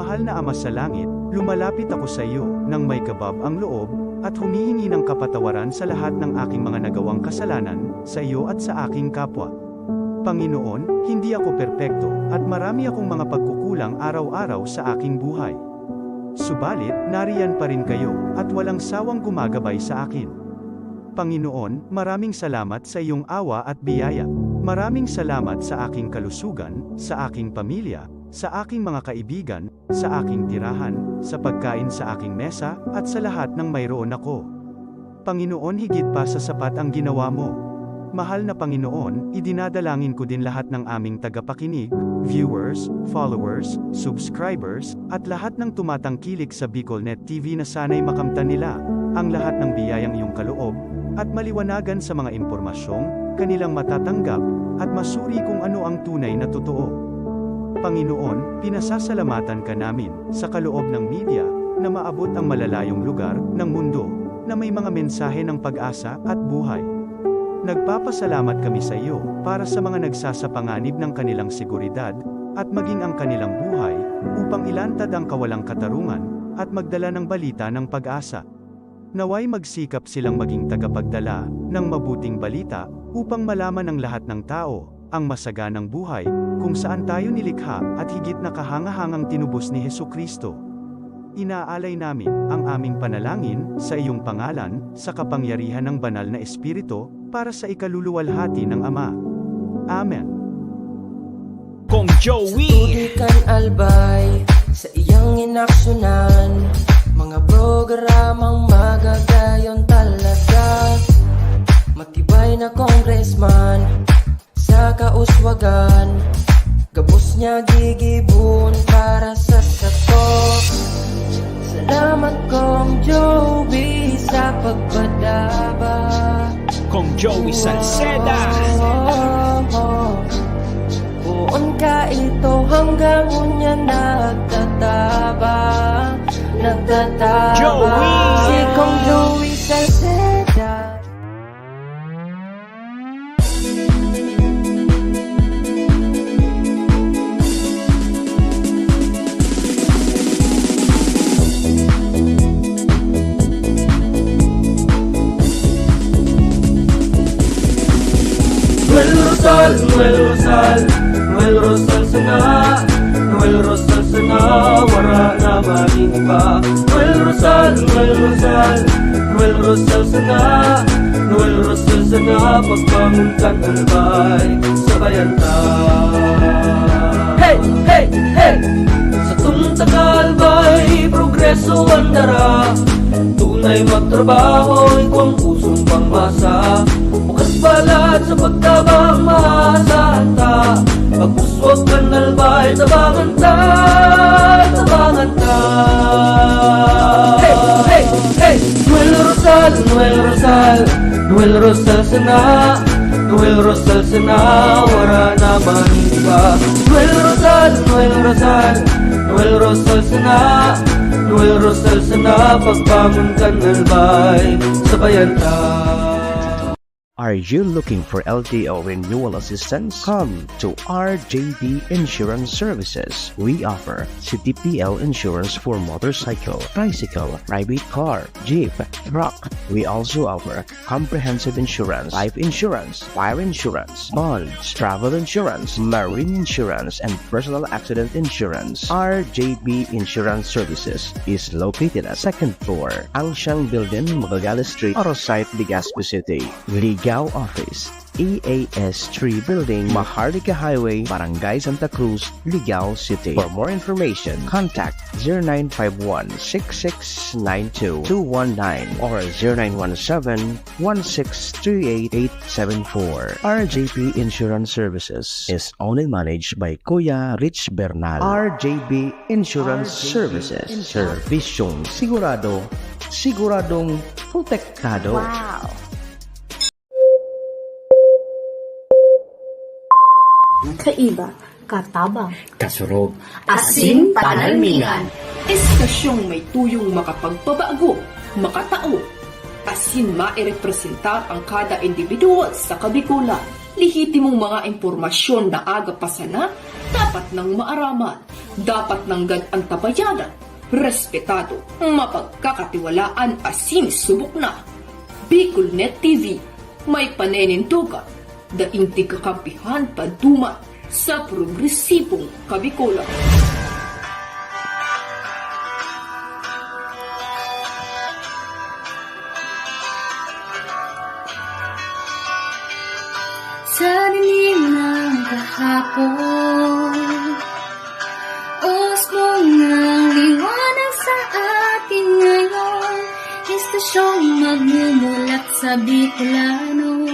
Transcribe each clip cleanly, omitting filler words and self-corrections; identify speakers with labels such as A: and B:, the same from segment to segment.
A: Mahal na Ama sa langit, lumalapit ako sa iyo, nang may kabab ang loob, at humihingi ng kapatawaran sa lahat ng aking mga nagawang kasalanan, sa iyo at sa aking kapwa. Panginoon, hindi ako perpekto, at marami akong mga pagkukulang araw-araw sa aking buhay. Subalit, nariyan pa rin kayo, at walang sawang gumagabay sa akin. Panginoon, maraming salamat sa iyong awa at biyaya. Maraming salamat sa aking kalusugan, sa aking pamilya, sa aking mga kaibigan, sa aking tirahan, sa pagkain sa aking mesa, at sa lahat ng mayroon ako. Panginoon, higit pa sa sapat ang ginawa mo. Mahal na Panginoon, idinadalangin ko din lahat ng aming tagapakinig, viewers, followers, subscribers, at lahat ng tumatangkilik sa BicolNet TV na sana'y makamtan nila ang lahat ng biyayang iyong kaloob, at maliwanagan sa mga impormasyong kanilang matatanggap, at masuri kung ano ang tunay na totoo. Panginoon, pinasasalamatan ka namin, sa kaloob ng media, na maabot ang malalayong lugar ng mundo, na may mga mensahe ng pag-asa at buhay. Nagpapasalamat kami sa iyo, para sa mga nagsasapanganib ng kanilang seguridad, at maging ang kanilang buhay, upang ilantad ang kawalang katarungan, at magdala ng balita ng pag-asa. Naway magsikap silang maging tagapagdala ng mabuting balita, upang malaman ng lahat ng tao ang masaganang buhay, kung saan tayo nilikha, at higit na kahangahangang tinubos ni Hesukristo. Inaalay namin ang aming panalangin sa iyong pangalan, sa kapangyarihan ng banal na Espiritu, para sa ikaluluwalhati ng Ama. Amen.
B: Kong Joey
C: Tutudikan albay sa iyang inaksyonan, mga programang magagayon talaga. Matibay na congressman sa kauswagan, gabos niya gigibon para sa satok. Salamat Kong Joey sa pagpadaba.
B: Kong Joey Salceda
C: Buon ka ito hanggang unya nagtataba.
B: Joey!
C: Si Kong Joey Salceda.
D: Noel Rosal sana, Noel Rosal sana, wala na maniba. Noel Rosal sana, Noel Rosal sana, pagbangon ka talbay, sabayan ta. Hey, hey, hey! Sa tuntagalbay, progreso ang dara, tunay magtrabaho, ikaw ang pusong pangmasa. Bukas balat sa pagtabang maasahan ta, pagpuswag ka nalbay, tabangan ta, tabangan ta. Hey, hey, hey! Noel Rosal, Noel Rosal, Noel Rosal sana, Noel Rosal sana, wala na maniba. Noel Rosal, Noel Rosal, Noel Rosal sana, Noel Rosal sana, pagbangon ka nalbay, sabayan ta.
E: Are you looking for LTO renewal assistance? Come to RJB Insurance Services. We offer CTPL insurance for motorcycle, tricycle, private car, jeep, truck. We also offer comprehensive insurance, life insurance, fire insurance, bonds, travel insurance, marine insurance, and personal accident insurance. RJB Insurance Services is located at 2nd floor, Angshang Building, Magallanes Street, Orosite, Legazpi City. Ligao Office, EAS 3 Building, Maharlika Highway, Barangay Santa Cruz, Ligao City. For more information, contact 0951-6692-219 or 0917-1638874. RJP Insurance Services is owned and managed by Kuya Rich Bernal. RJB Insurance Services. Servisyong sigurado, siguradong protektado.
F: Wow! Kaiba, katabang,
G: kasurog,
F: asin panalmingan.
H: Estasyong may tuyong makapagpabago, makatao, asin mairepresenta ang kada individual sa kabikulan. Lihitimong mga impormasyon na aga pa sana, dapat nang maaraman. dapat nanggad ang tabayanan, respetado, mapagkakatiwalaan asin subok na. Bicolnet TV, may panenintugan, daing kakampihan paduman sa progresibong Kabikulan.
F: Sa dilim ng kahapon, usbong ng liwanag sa atin ngayon, istasyong magmumulat sa Bicolano,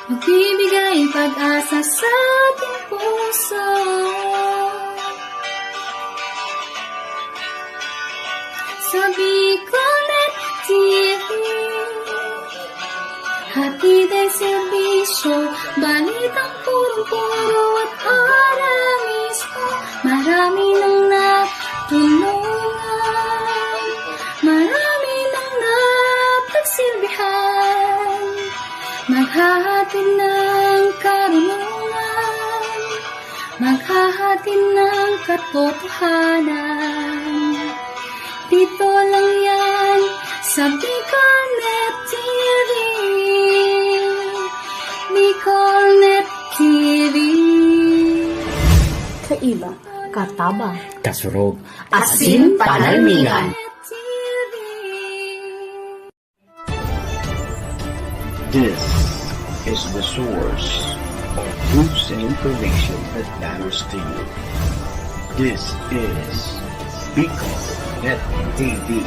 F: magbibigay pag-asa sa ating puso. Sa Bicolnet TV, hatid ay serbisyo, balitang puro-puro at aral mismo. Marami nang natulungan, marami nang napagsilbihan, maghahatid ng karunungan, maghahatid ng katotohanan. Dito lang yan sa Bicolnet TV. Bicolnet TV. Kaiba, katabang,
B: Kasurog.
F: asin panalmingan.
E: This is the source of news and information that matters to you. This is Bicolnet TV.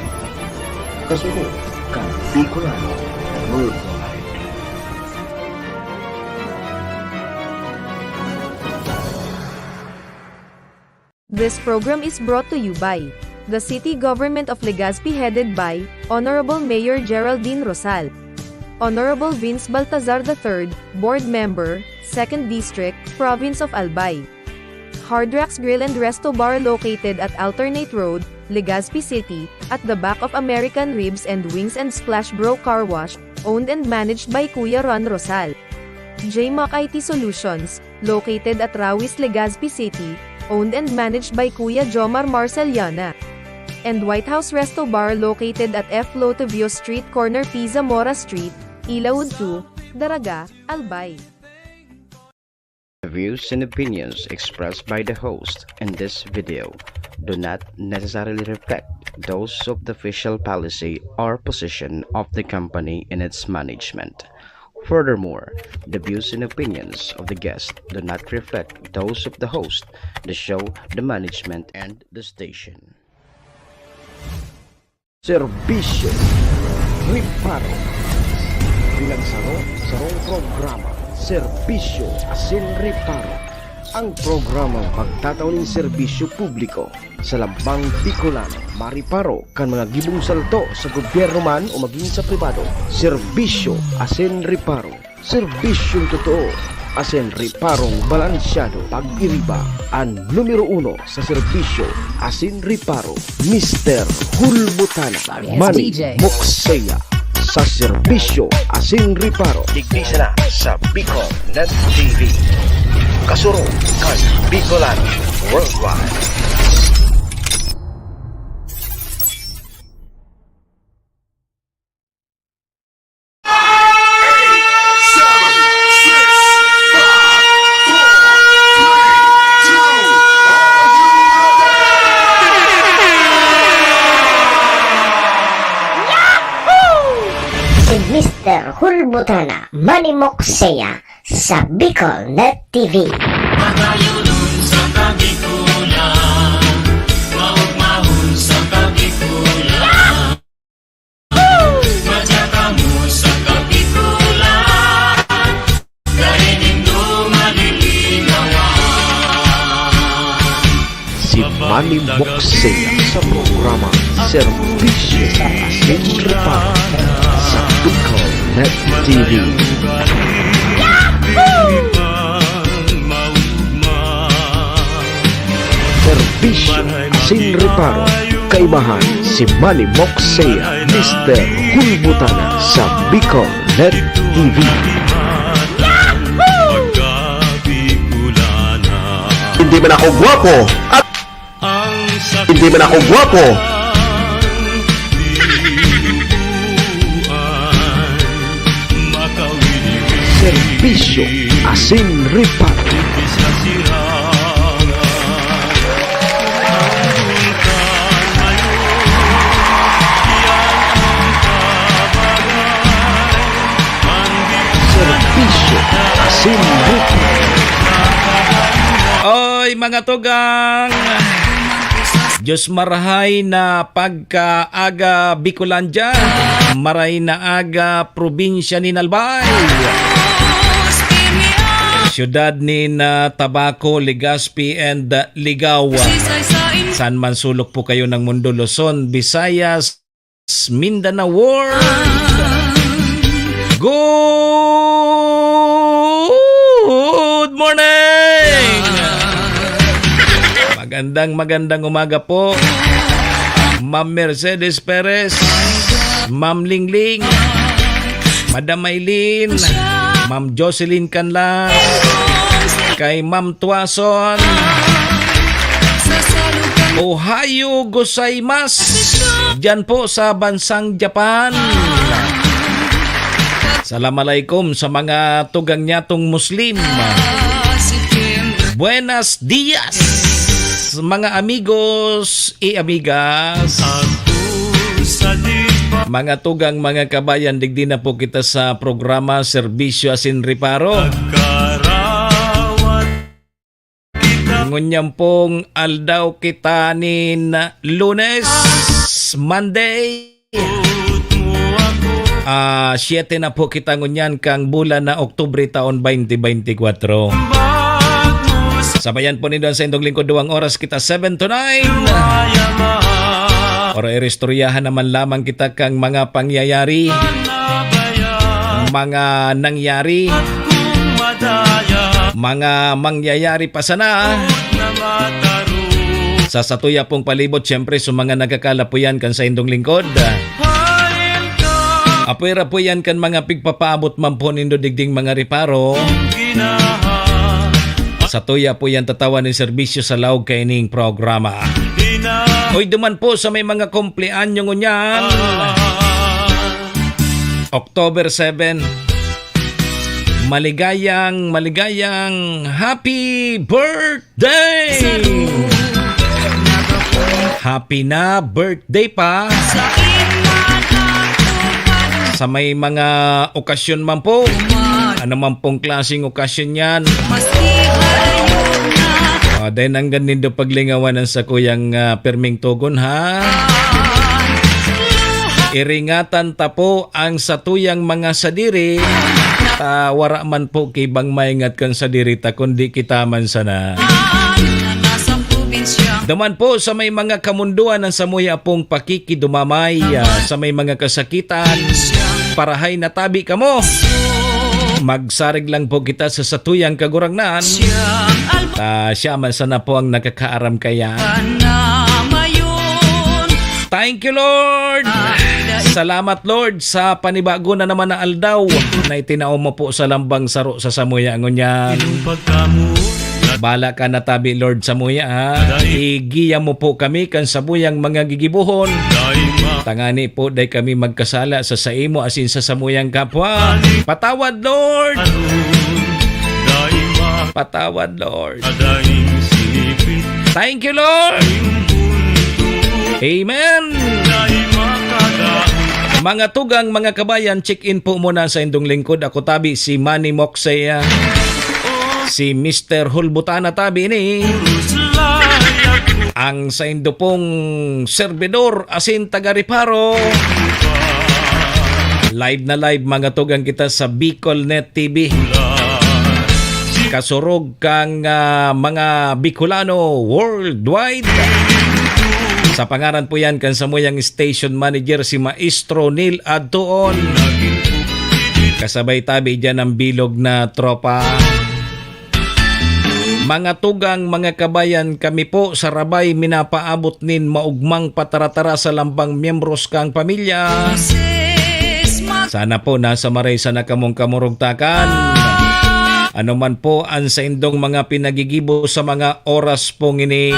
E: Kasunod kang Bicolano Worldwide.
G: This program is brought to you by the City Government of Legazpi headed by Honorable Mayor Geraldine Rosal, Honorable Vince Baltazar III, Board Member, 2nd District, Province of Albay. Hardrax Grill and Resto Bar located at Alternate Road, Legazpi City, at the back of American Ribs and Wings and Splash Bro Car Wash, owned and managed by Kuya Ron Rosal. JMAC IT Solutions, located at Rawis, Legazpi City, owned and managed by Kuya Jomar Marceliana. And White House Resto Bar located at F. Lotavio Street corner Pisa Mora Street, Ilaud 2, Daraga, Albay.
E: The views and opinions expressed by the host in this video do not necessarily reflect those of the official policy or position of the company and its management. Furthermore, the views and opinions of the guest do not reflect those of the host, the show, the management, and the station. Serbisyo Riparo bilang sarong programa Serbisyo Asin Riparo, ang programang pagtatauning serbisyo publiko sa lambang Bicolano, mariparo kan mga gibong salto sa gobyerno man o maging sa pribado. Serbisyo Asin Riparo, serbisyong totoo, asin riparong balansyado. Pag-iriba ang numero 1 sa serbisyo Asin Riparo, Mr. Hulbutana Manny Moxeya. Sa serbisyo Asin Riparo, digdisa na sa Bicolnet TV. Kasurong kan Bicolano Worldwide.
I: Mr. Hulbutana Manny Moxeya sa Bicolnet TV.
E: Si Manny Moxeya sa programa Serbisyo Asin Riparo sa Bicolnet TV. Serbisyo Asin Riparo, kaibahan si Manny Moxeya, Mr. Hulbutana sa Bicolnet TV. Hindi man ako gwapo at Hindi man ako gwapo. Serbisyo Asin Ripat. Serbisyo Asin Ripat.
B: Oy mga tugang, Diyos marahay na pagkaaga Bicolandia, maray na aga probinsya ni Nalbay, siyudad ni Tabaco, Legazpi and Ligawa. San man sulok po kayo ng mundo, Luzon, Visayas, Mindanao World. Good morning! Magandang umaga po, Ma'am Mercedes Perez, Ma'am Lingling, Madam Maylin, Ma'am Jocelyn Canlas, kay Ma'am Tuason, Ohayo gozaimasu dyan po sa bansang Japan. Assalamualaikum sa mga tugang nyatong Muslim. Buenos dias mga amigos y amigas. Mga tugang, mga kabayan, digdi na po kita sa programa Serbisyo Asin Riparo. Ngunyam pong aldaw kita ni Lunes, Monday. 7 na po kita ngunyan kang bulan na Oktubre taon 2024. Sabayan po ninyo sa indong lingkod 2 oras kita 7 to 9. Ora irestoryahan naman lamang kita kang mga pangyayari, mga nangyari, mga mangyayari pa sana. Sa satuya pong palibot, siyempre sa mga nagkakalapuyan kan sa indong lingkod. Apwera po yan kan mga pigpapaabot man po nindo digding mga riparo. Sa tuya po yan tatawan ng serbisyo sa laog kaining programa. Hoy duman po sa may mga kumpleanyo ngunyan. October 7. Maligayang happy birthday! Happy na birthday pa! Sa may mga okasyon man po, ano man pong klaseng okasyon yan. Dahil ang ganindo paglingawan ng sa kuyang perming tugon ha. Iringatan ta po ang satuyang mga sadiri. Wara man po kibang maingat kan sadiri ta kundi kita man sana. Daman po sa may mga kamunduan ng samuya pong pakikidumamay, sa may mga kasakitan, parahay na tabi kamo. Magsarig lang po kita sa satuyang kagurangnan. Siya man sana po ang nakakaaram kaya. Thank you Lord. Salamat Lord sa panibago na naman na aldaw na itinao mo po sa lambang saro sa samuya ngunyan. Bala ka na tabi Lord sa muya ha. Igiya mo po kami kan sabuyang mga gigibuhon. Tangani po day kami magkasala sa saimo asin sa samuyang kapwa. Patawad Lord. Patawad Lord. Thank you Lord. Amen. Mga tugang, mga kabayan, check-in po muna sa indong lingkod. Ako tabi si Manny Moksea. Si Mr. Hulbutana tabi ni. Ang sa indo pong servidor asin taga-riparo. Live na live mga tugang kita sa BicolNet TV. Kasurog kang mga Bicolano worldwide. Sa pangaran po yan kan samuyang station manager si Maestro Neil Adtuon. Kasabay tabi dyan ang bilog na tropa. Mga tugang, mga kabayan, kami po sa Rabay minapaabot nin maugmang pataratara sa lambang miyembros kang pamilya. Sana po nasa maray sa nakamong kamurugtakan. Ano man po ang sa indong mga pinagigibo sa mga oras pong ini.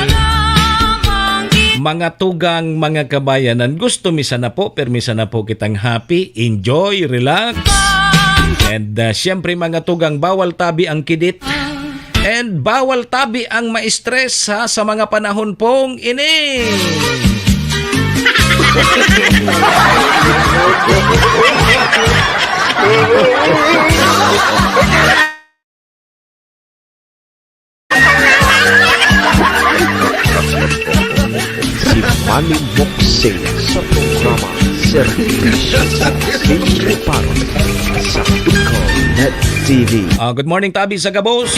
B: mga tugang mga kabayanan, gusto misa na po, permisa na po kitang happy, enjoy, relax. And syempre mga tugang, bawal tabi ang kidit. And bawal tabi ang ma-stress ha, sa mga panahon pong ini.
E: Si Manny Moxea sa programa Servisyo sa Paro sa Bicol Net TV.
B: Good morning tabi sa Gabos.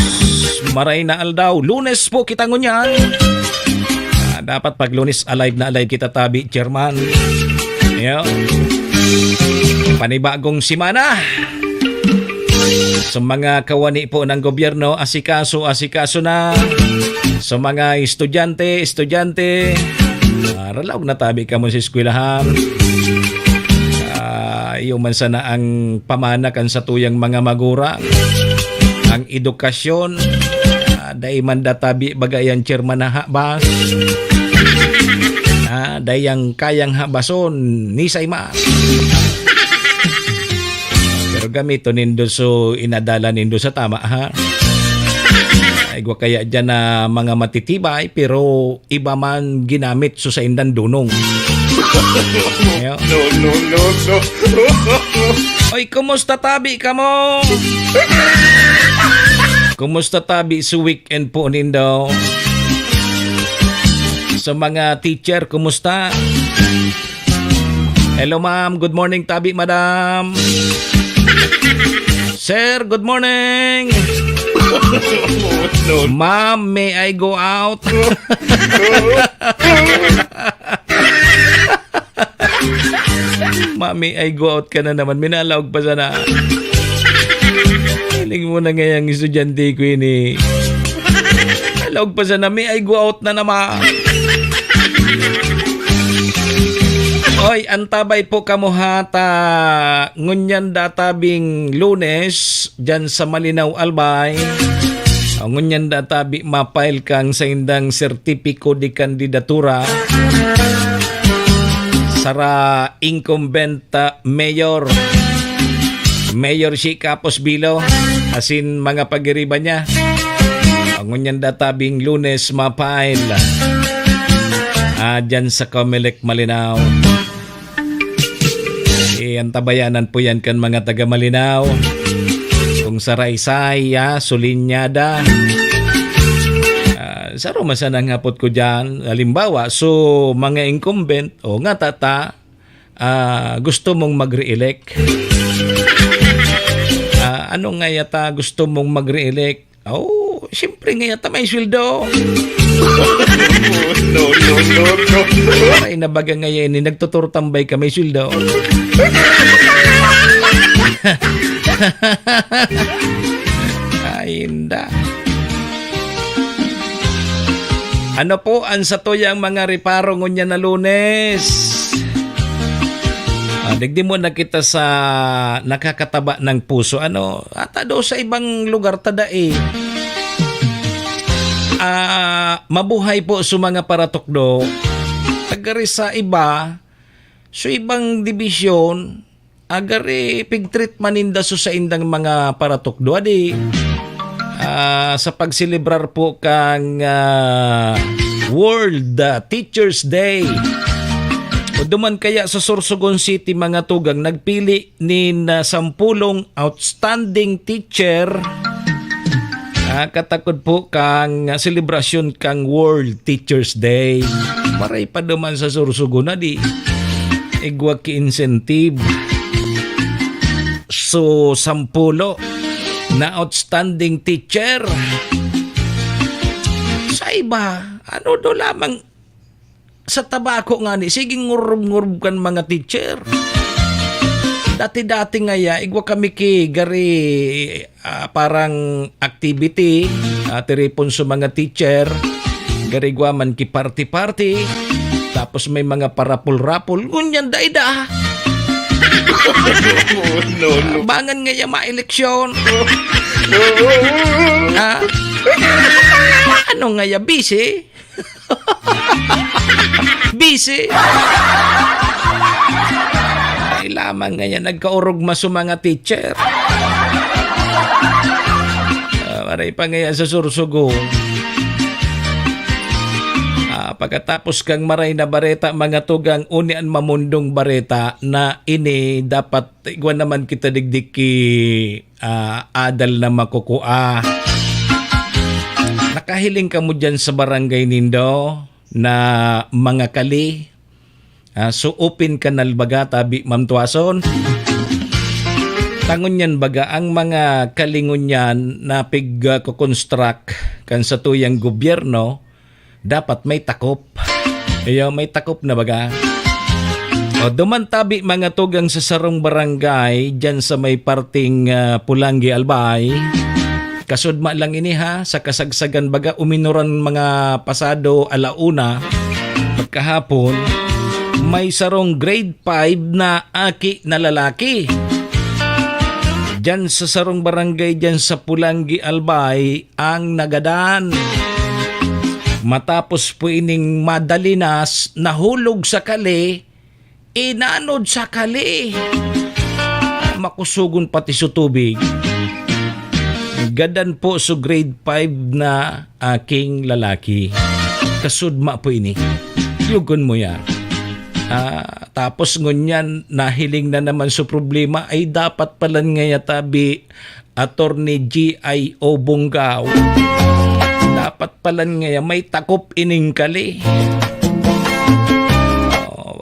B: Maray na aldaw. Lunes po kita ngunyan. Dapat pag Lunes alive na alive kita tabi, chairman. Yo. Panibagong simana. Sa mga kawani po ng gobyerno, asikaso na. Sa mga estudyante, ralaw na tabi ka mo sa eskwelahan. Yung man sana ang pamanakan sa tuyang mga magura. Ang edukasyon, day man databi bagayan chairman na habas. Dayang kayang habason ni Saymas. Pero gamito nindo so inadala nindo sa tama ha. Igwa kaya dyan na mga matitibay pero iba man ginamit so sa indan dunong. No. Oy, kumusta tabi ka mo? Kumusta tabi sa weekend po nindo? Sa mga teacher, kumusta? Hello ma'am, good morning tabi madam. Sir, good morning. Ma'am, may I go out? Ma'am, may I go out ka na naman. Minalawag pa sana. Hiling mo na ngayang estudyante ko ini. Minalawag pa sana. May I go out na naman. Oy, antabay po kamuhata. Ngunyan databing Lunes dyan sa Malinaw Albay. Ngunyan databi mapail kang sa indang sertipiko di kandidatura sara incumbent mayor si Capos Bilo asin mga pagiriba niya. Ngunyan databing Lunes mapail dyan sa Comelec Malinaw. Antabayanan po yan kan mga taga Malinaw. Kung sa Raysay, Sulinyada. Sa Romasan ang hapot ko dyan. Halimbawa, so mga incumbent, nga tata, gusto mong mag-re-elect. Ano nga yata gusto mong mag-re-elect? Siyempre nga yata may sweldo. No. Ay, nabaga nga yan, nagtuturtambay ka may sweldo. Ay, hindi. Ano po ang sa tuyang mga reparo ngunya na Lunes? Digdi mo na kita sa nakakataba ng puso. Ata do sa ibang lugar tada mabuhay po sa mga paratokdo. Agari sa iba, so ibang dibisyon, agari pigtreat maninda so sa indang mga paratokdo. Sa pagsilibrar po kang World Teachers Day. O duman kaya sa Sorsogon City mga tugang nagpili ni 10 outstanding teacher. Katakod po kang selebrasyon kang World Teachers Day. Maray pa duman sa Sorsogon na igwa ki incentive. So 10 na outstanding teacher. Sa iba, do lamang sa tabako nga sige ngurub-ngurub kan mga teacher. Dati-dati nga igwa kami ki gari parang activity tiripon sa mga teacher. Gari gwa man ki party-party. Tapos may mga parapul-rapul. Ngunyan daida. No. Bangan nga yung ma-eleksyon. Ano nga yung busy? Busy. Ay lamang ngayon nagkaurog maso mga teacher. Maray pa ngayon sa sursugo. Pagkatapos kang maray na bareta, mga tugang unian mamundong bareta na ini dapat igwan naman kita digdik ki adal na makukua. Nakahiling ka mo dyan sa barangay nindo na mga kali. So open kanal baga tabi Ma'am Tuason. Tangon yan baga ang mga kalingon yan na pig-construct kan sa tuyang gobyerno dapat may takop. Ayaw, may takop na baga. O, dumantabi mga tugang sa sarong barangay dyan sa may parting Pulangi, Albay. Kasudma lang ini ha, sa kasagsagan baga uminuran mga pasado alauna pagkahapon, may sarong grade 5 na aki na lalaki. Dyan sa sarong barangay dyan sa Pulangi, Albay ang nagadan. Matapos po ining madalinas, nahulog sa kali, inanod sa kali. Makusugon pati sa tubig. Gadan po sa grade 5 na aking lalaki. Kasudma po ini. Yugon mo yan. Tapos ngunyan, nahiling na naman sa problema ay dapat pala ngaya tabi Attorney G.I.O. Bungaw. Dapat pala ngayon may takop ining kali.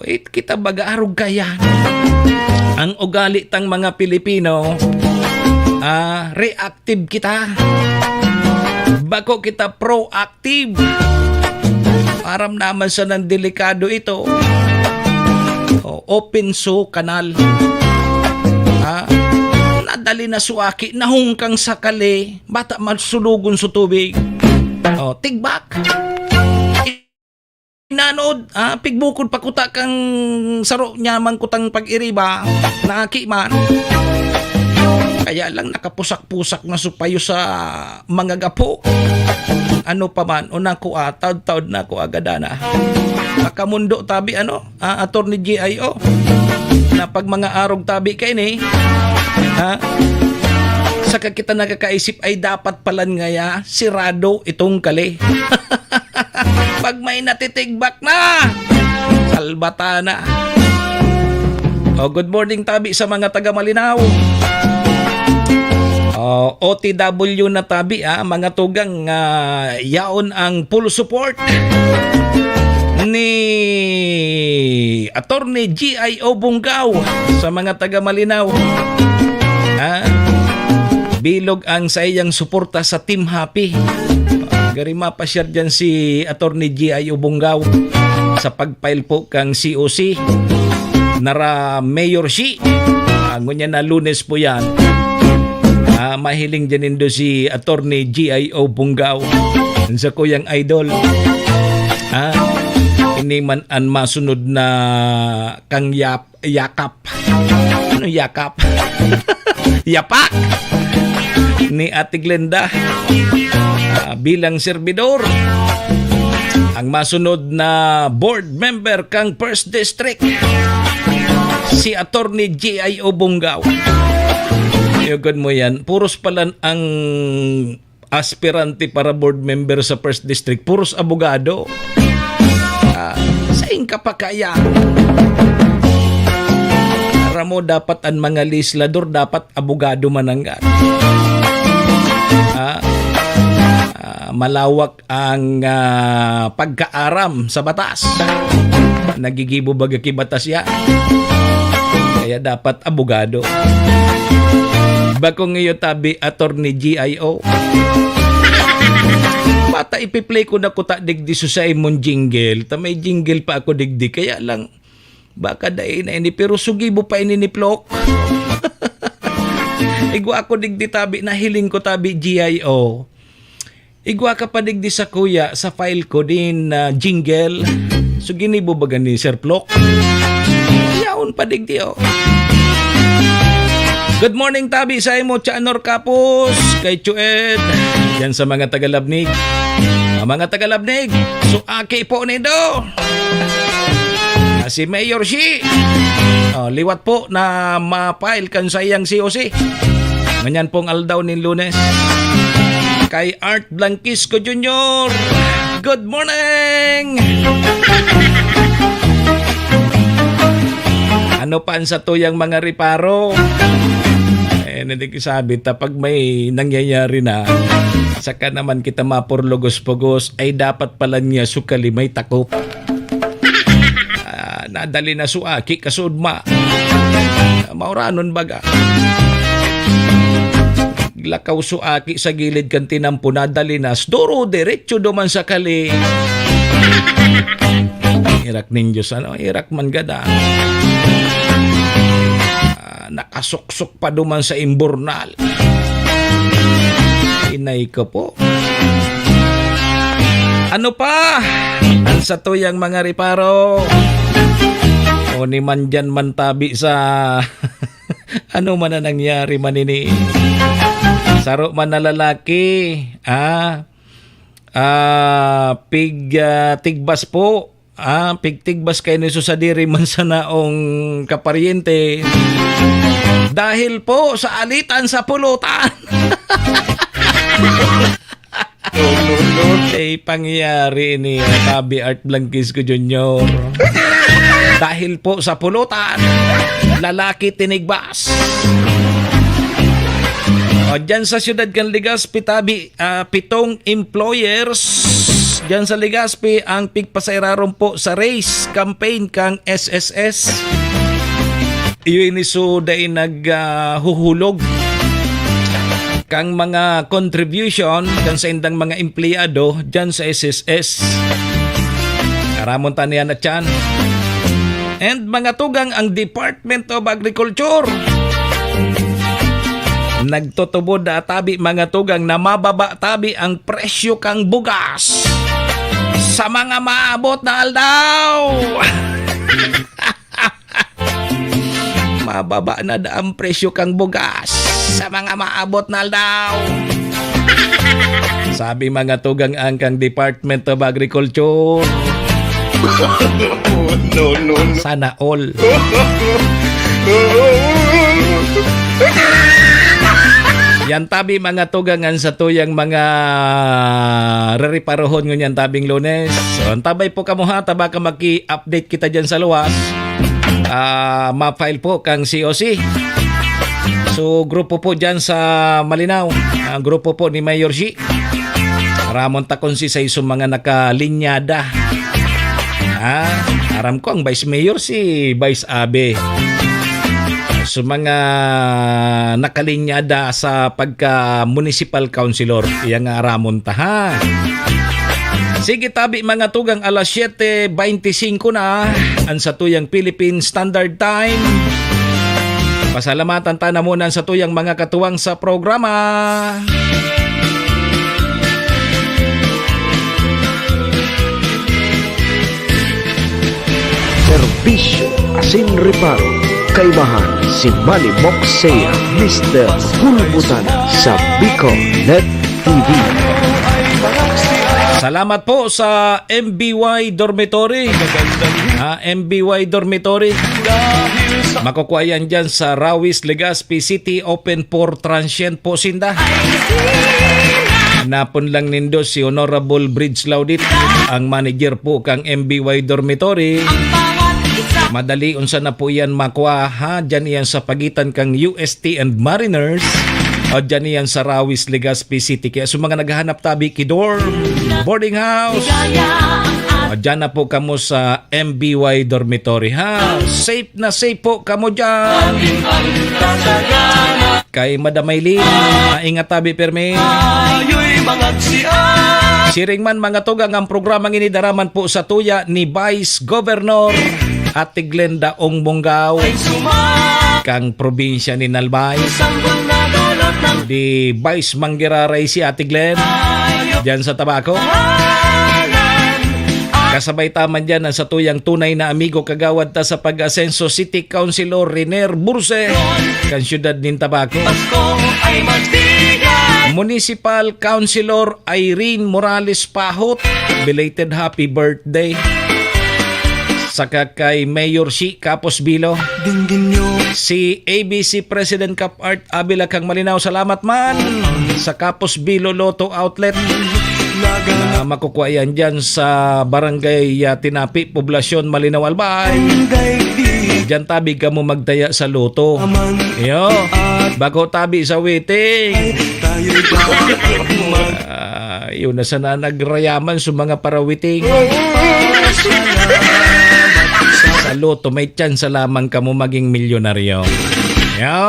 B: Wait, kita baga arog kaya. Ang ugali tang mga Pilipino, reactive kita. Bako kita proactive. Aram naman sa nang delikado ito. Open so kanal. Nadali na suaki, nahungkang sa kali, bata masulugon sa tubig. Tigbak. Inanod, pigbukod pakuta kang saro niya man kutang pag-iriba, naaki man. Kaya lang nakapusak-pusak na supayo sa mga gapo. Ano pa man, unako taud-taud na ko agadana. Makamundo tabi Attorney G.I.O. na pag mga arog tabi kay ni, saka kita nakakaisip ay dapat palan ngaya sirado itong kali. Pag may natitigbak na, salbata na. Good morning tabi sa mga taga Malinaw. OTW na tabi mga tugang yaon ang full support ni Attorney G.I.O. Bungaw sa mga taga Malinaw. Bilog ang sa iyang suporta sa Team Happy. Garima pa siya dyan si Attorney G.I.O. Bungaw sa pagfile po kang COC nara Mayor Shi. Ngunyan na Lunes po yan. Mahiling dyan indo si Attorney G.I.O. Bungaw sa kuyang idol. Ini man ang masunod na kang yakap. Ano yakap? Yapak ni Ate Glenda bilang serbidor. Ang masunod na board member kang First District si Attorney G.I.O. Bungaw. Yugod mo yan, puros palan ang aspirante para board member sa First District, puros abogado. Sa ingka pa kaya mo dapat ang mga legislador dapat abogado mananggat. Malawak ang pagkaaram sa batas. Nagigibo baga ki batas ya. Kaya dapat abogado. Bako ngayon tabi Attorney G.I.O. Bata ipi-play ko na kuta digdi sa imong jingle. May jingle pa ako digdi kaya lang baka dahil na ini pero sugibo pa ini ni Plok. Igwa ako digdi tabi na hiling ko tabi G.I.O. Igwa ka pa digdi sa kuya sa file ko din jingle. So ginibo ba gani Sir Plok? Yaon pa digdi Good morning tabi sa imo Chanor Kapos kay Chued. Yan sa mga tagalabnig. Mga tagalabnig, suaki po nindo. Si Mayor Shi. Liwat po na ma-file kan sayang COC. Ganyan pong aldaw ni Lunes. Kay Art Blanquisco Jr. Good morning! Ano pa sa tuyang mga riparo? Hindi ko sabi, pag may nangyayari na, saka naman kita mapurlogos-pogos, ay dapat pala niya sukali may takop. Nadali na suaki, kasudma. Mauranon baga. Lakaw suaki sa gilid kan tinampo, nadali na, duro, diretso duman sa kali. Irak ninjos, Irak man gada. Nakasuksok pa duman sa imburnal. Inay ko po. Ano pa? Ang sa tuyang mga riparo. O ni man dyan man tabi sa ano man na nangyari manini. Saro man na lalaki. Tigbas po. Pigtigbas kayo ni sa diri man sa naong kaparyente. Dahil po sa alitan sa pulutan. Ay pangyayari ni Tabi Art Blanquisco Jr. Dahil po sa pulutan, lalaki tinigbas. Diyan sa siyudad kan Legazpi, Tabi, 7 employers diyan sa Legazpi ang pigpasairaron po sa race campaign kang SSS. Iyon iso day naghuhulog kang mga contribution dyan sa indang mga empleyado dyan sa SSS. Karamon taniyan at yan. And mga tugang ang Department of Agriculture. Nagtutubod tabi mga tugang na mababa tabi ang presyo kang bugas sa mga maabot na aldaw. Mababa na ang presyo kang bugas sa mga maabot na aldaw. Sabi mga tugang ang kang Department of Agriculture. No. Sana all. Yan tabi mga tugangan sa tuyang mga rariparohon ngunyan tabing Lunes. So, antabay po kamo ha, taba ka maki-update kita dyan sa luwas. Ma-file po kang COC. So, grupo po dyan sa Malinaw. Grupo po ni Mayor Shi. Ramon takon si sa isang mga nakalinyada. Aram ko ang Vice Mayor si Vice Abe. So mga nakalinyada sa pagka-municipal councilor, iyang aramon ta ha. Sige tabi mga tugang, alas 7:25 na ang sa tuyang Philippine Standard Time. Pasalamatan ta na muna sa tuyang mga katuwang sa programa.
E: Serbisyo asin reparo. Kaibahan si Manny Moxea, Mr. Hulbutana sa Bicol Net TV.
B: Salamat po sa MBY Dormitory. MBY Dormitory. Makukuha yan dyan sa Rawis, Legazpi City. Open for transient po sinda. Napon lang nindo si Honorable Bridge Laudit, ang manager po kang MBY Dormitory. Madali unsa na po yan makuha ha. Diyan yan sa pagitan kang UST and Mariners. O diyan yan sa Rawis, Legazpi City. Kaya sa mga naghahanap tabi kidorm, boarding house, o diyan na po kamo sa MBY Dormitory ha. Safe na safe po kamo diyan. Kay Madam Maylin, ingat tabi perme. Siring man mga tugang ang programang inidaraman po sa tuya ni Vice Governor Ate Glenda Ong Bonggaw kang probinsya ni Nalbay. Di Vice Manggiraray si Ate Glen dyan sa Tabaco. Kasabay taman dyan ang sa tuyang tunay na amigo kagawad ta sa pag-asenso City Councilor Riner Burse kan syudad nin Tabaco. Municipal Councilor Irene Morales Pahot, belated happy birthday. Saka kay Mayor si Capos Bilo. Si ABC President Cap Art Abila Kang Malinaw, salamat man sa Capos Bilo Lotto Outlet. Na makukuha yan dyan sa Barangay Tinapi, Poblasyon Malinaw Albay. Diyan tabi ka mo magdaya sa loto. Yo, bago tabi sa waiting. Yun na sana nagrayaman sa mga parawiting. Sa loto may chance lamang ka mo maging milyonaryo. Yo.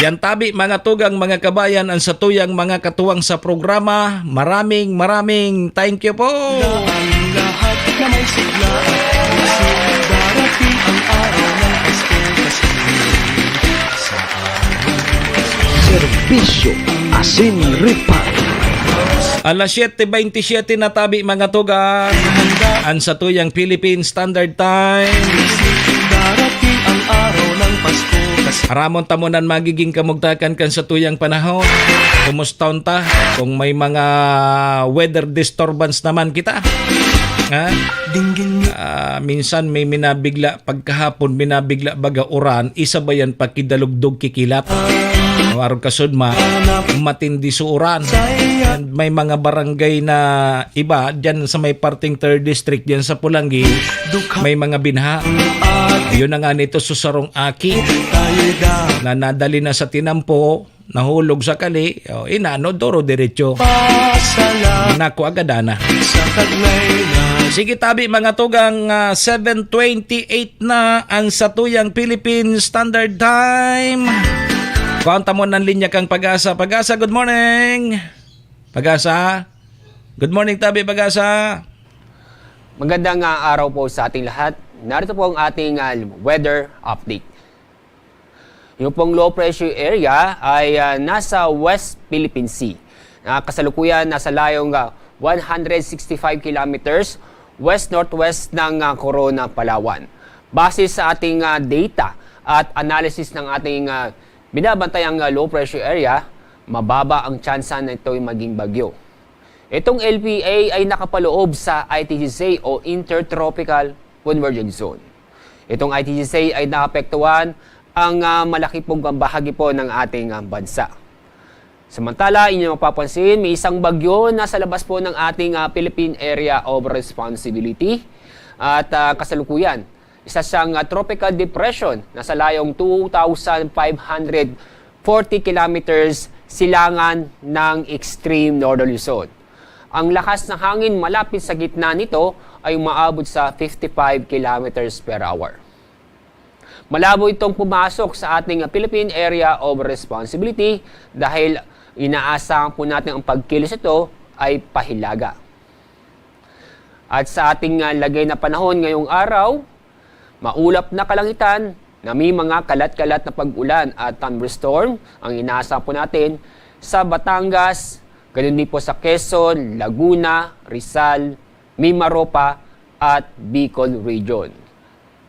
B: Yan tabi mga tugang mga kabayan ang satuyang mga katuwang sa programa. Maraming thank you po.
E: Serbisyo Asin Reparo.
B: Alas 7:27 na tabi mga tugang. Ang satuyang Philippine Standard Time. Aramon tamunan magiging kamugtakan kan sa tuyang panahon. Kumusta ta? Kung may mga weather disturbance naman kita. Ha? Minsan may minabigla pagkahapon, minabigla baga uran, isa ba yan pakidalugdog kikilap? Araw kasudma, matindi su uran. And may mga barangay na iba, dyan sa may parting 3rd district, dyan sa Pulangi, may mga binha. Yun na nga nito susarong aki na nadali na sa tinampo, nahulog sa kali, inano, doro diretso. Naku agadana. Sige tabi mga tugang, 7:28 na ang satuyang Philippine Standard Time. Kuwanta mo ng linya kang Pag-asa. Pag-asa, good morning. Pag-asa. Good morning tabi Pag-asa.
J: Magandang araw po sa ating lahat. Narito po ang ating weather update. Yung pong low pressure area ay nasa West Philippine Sea. Kasalukuyan nasa layong 165 kilometers west-northwest ng Corona, Palawan. Base sa ating data at analysis ng ating binabantayang low pressure area, mababa ang tsansa na ito'y maging bagyo. Itong LPA ay nakapaloob sa ITGC o Intertropical Convergence Zone. Itong ITGC ay naapektuhan ang malaki pong bahagi po ng ating bansa. Samantala, inyo mapapansin, may isang bagyo na sa labas po ng ating Philippine Area of Responsibility at kasalukuyan. Isa siyang tropical depression na sa layong 2,540 kilometers silangan ng extreme northern Luzon. Ang lakas ng hangin malapit sa gitna nito ay umaabot sa 55 kilometers per hour. Malabo itong pumasok sa ating Philippine Area of Responsibility dahil inaasahan po natin ang pagkilos ito ay pahilaga. At sa ating lagay na panahon ngayong araw, maulap na kalangitan na may mga kalat-kalat na pag-ulan at thunderstorm ang inaasahan po natin sa Batangas, ganun din po sa Quezon, Laguna, Rizal, Mimaropa at Bicol Region.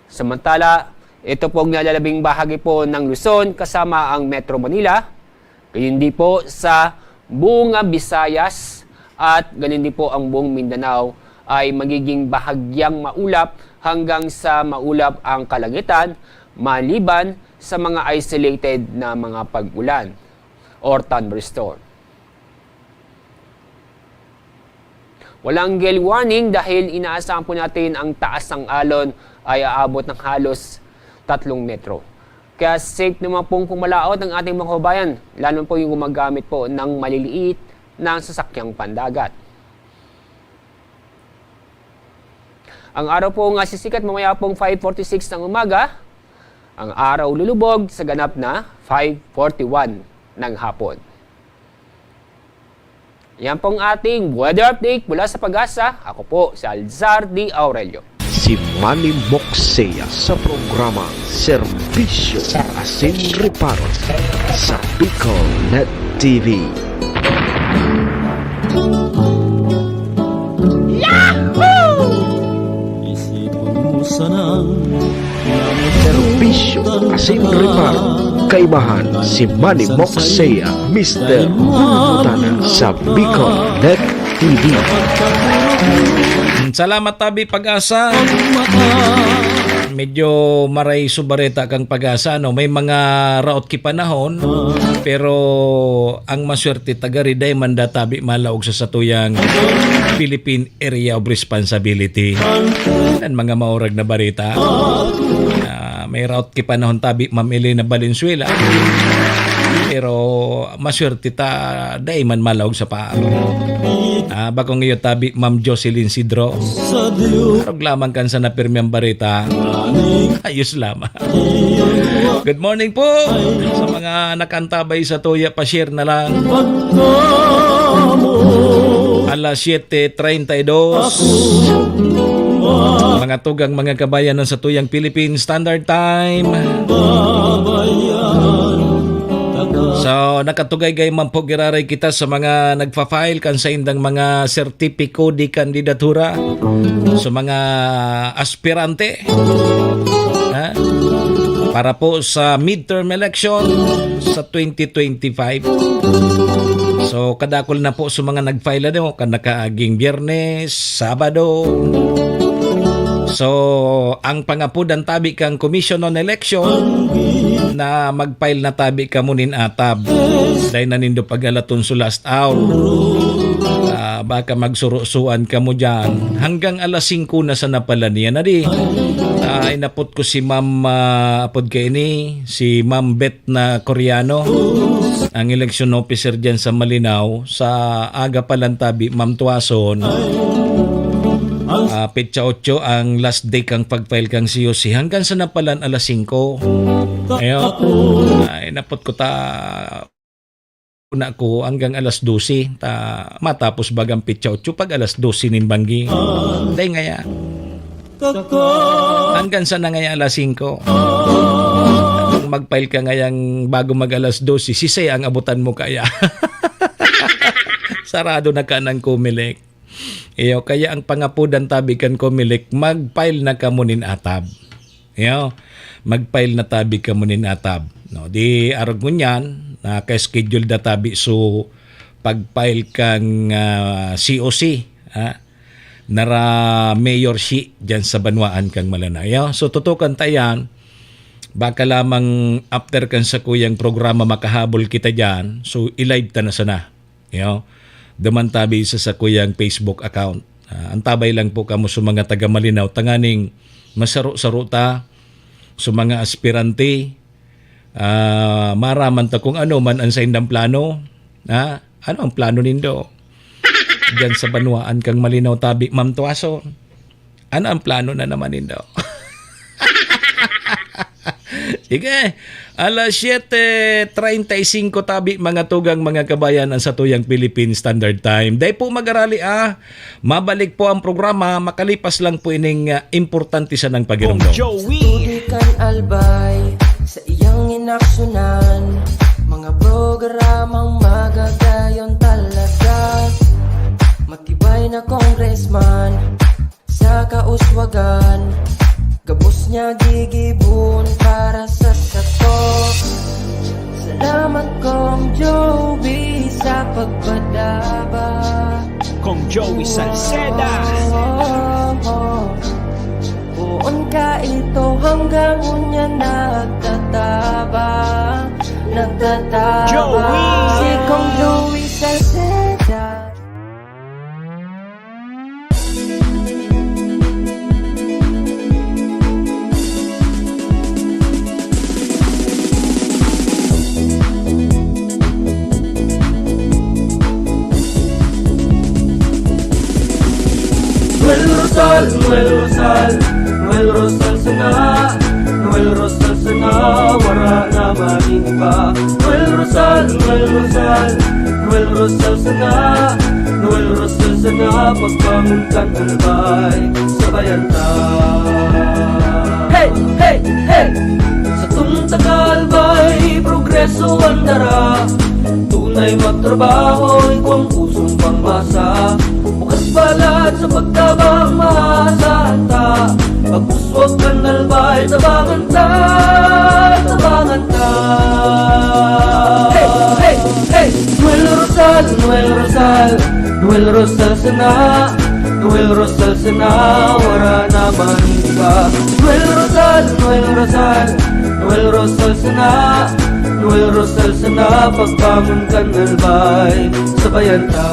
J: Samantala, ito pong nalalabing bahagi po ng Luzon kasama ang Metro Manila, ganun din po sa buong Visayas at ganun din po ang buong Mindanao ay magiging bahagyang maulap hanggang sa maulap ang kalangitan maliban sa mga isolated na mga pag-ulan or thunderstorm. Walang gale warning dahil inaasahan po natin ang taas ng alon ay aabot ng halos 3 metro. Kaya safe naman pong pumalaot ang ating mga kababayan, lalo po yung gumagamit po ng maliliit na sasakyang pandagat. Ang araw po nga sisikat mamaya pong 5:46 ng umaga. Ang araw lulubog sa ganap na 5:41 ng hapon. Yan pong ating weather update mula sa Pag-asa. Ako po si Alzar D. Aurelio.
E: Si Manny Moxea sa programa Serbisyo Asin Reparo sa Bicol Net TV. Serbisyo Asin Reparo kaibahan si Manny Moxea, Mr. Hulmutana sa Bicol Net TV.
B: Salamat tabi Pag-asa. Medyo maray subareta kang Pag-asa, no? May mga raot ki panahon, pero ang maswerte tagariday manda tabi malaog sa satuyang Philippine Area of Responsibility. Yan mga maurag na barita. May raot ki panahon tabi Ma'am Elena Valenzuela, pero maswerte ta day man malaog sa paa. Bakong iyo tabi Ma'am Jocelyn Sidro, karog lamang kan sa napirmiyang barita, ayos lamang. Good morning po sa mga nakantabay sa tuya, pa-share na lang. Alas 7:32 mga tugang mga kabayan ng satuyang Philippine Standard Time. So, nakatugay gay man po giraray kita sa mga nagfa-file kan sa indang mga sertipiko di kandidatura sa mga aspirante para po sa midterm election sa 2025. So, kadakol na po sa mga nag-file na kan nakaaging Biyernes, Sabado. So, ang pangapudan tabi kang Commission on Election na mag-file na tabi ka munin atab. Dahil nanindo pag-alaton sa last hour. Baka magsurusuan ka mo dyan. Hanggang alas 5 na sa napala niya na di. Inapot ko si Ma'am apod kay ni, si Ma'am Beth na Koreano, ang election officer dyan sa Malinaw. Sa aga palang tabi, Ma'am Tuason. Petsa 8 ang last day kang pag-file kang COC hanggang sa napalan alas 5. Ayun. Napot ko ta una ko hanggang alas 12 ta matapos bagang petsa 8 pag alas 12 nin banggi. Day ngaya. Hanggang sa na ngaya alas 5. Ang mag-file ka ngayang bago mag alas 12 sisay ang abutan mo kaya. Sarado na ka ng Comelec. Iyo, kaya ang pangapudan tabi kan Comelec, mag-file na ka munin atab. Iyo, mag-file na tabi ka munin atab. No, di arog mo niyan, naka-schedule na tabi so pag-file kang COC, nara mayor si dyan sa Banwaan kang Malanaya. So tutukan tayan, baka lamang after kan sa kuyang programa makahabol kita dyan, so i-live ta na sana. Iyo, damantabi sa kuyang Facebook account. Antabay lang po kamo sa mga taga Malinaw tanganing masaro-saro ta sa mga aspirante. Maraman ta kung ano man ang sa indang plano. Ano ang plano nindo? Diyan sa Banwaan kang Malinaw tabi Ma'am Tuaso. Ano ang plano na naman nindo? Sige, alas 7:35 tabi mga tugang mga kabayan ang satuyang Philippine Standard Time. Dahil po mag-arali mabalik po ang programa, makalipas lang po ining importante sa ng pagirumdom.
C: Tudikan albay sa iyang inaksyonan, mga programang magagayon talaga. Matibay na congressman sa kauswagan, gabos niya gigibon para sa sato. Salamat Kong Joey sa pagpadaba.
D: Kong Joey Salceda.
C: Buon ka ito hanggang unya nagtataba.
D: Joey!
C: Si Kong Joey Salceda.
D: Noel Rosal sana, Noel Rosal sana, wala na maniba. Noel Rosal sana, Noel Rosal sana, pagbangon kang albay, sabayan ta. Hey, hey, hey! Sa tuntagalbay, progreso ang dara, tunay magtrabaho, ikaw ang pusong pangmasa. Bukas balat sa pagtabang mahasanta, pagpuswag ng albay, tabangan ta, tabangan handa. Hey, hey, hey! Noel Rosal, Noel Rosal, Noel Rosal sana, Noel Rosal sana, wala naman iba. Noel Rosal, Noel Rosal, Noel Rosal sana, Noel Rosal sana, pagbangon ka nalbay, sabayan ta.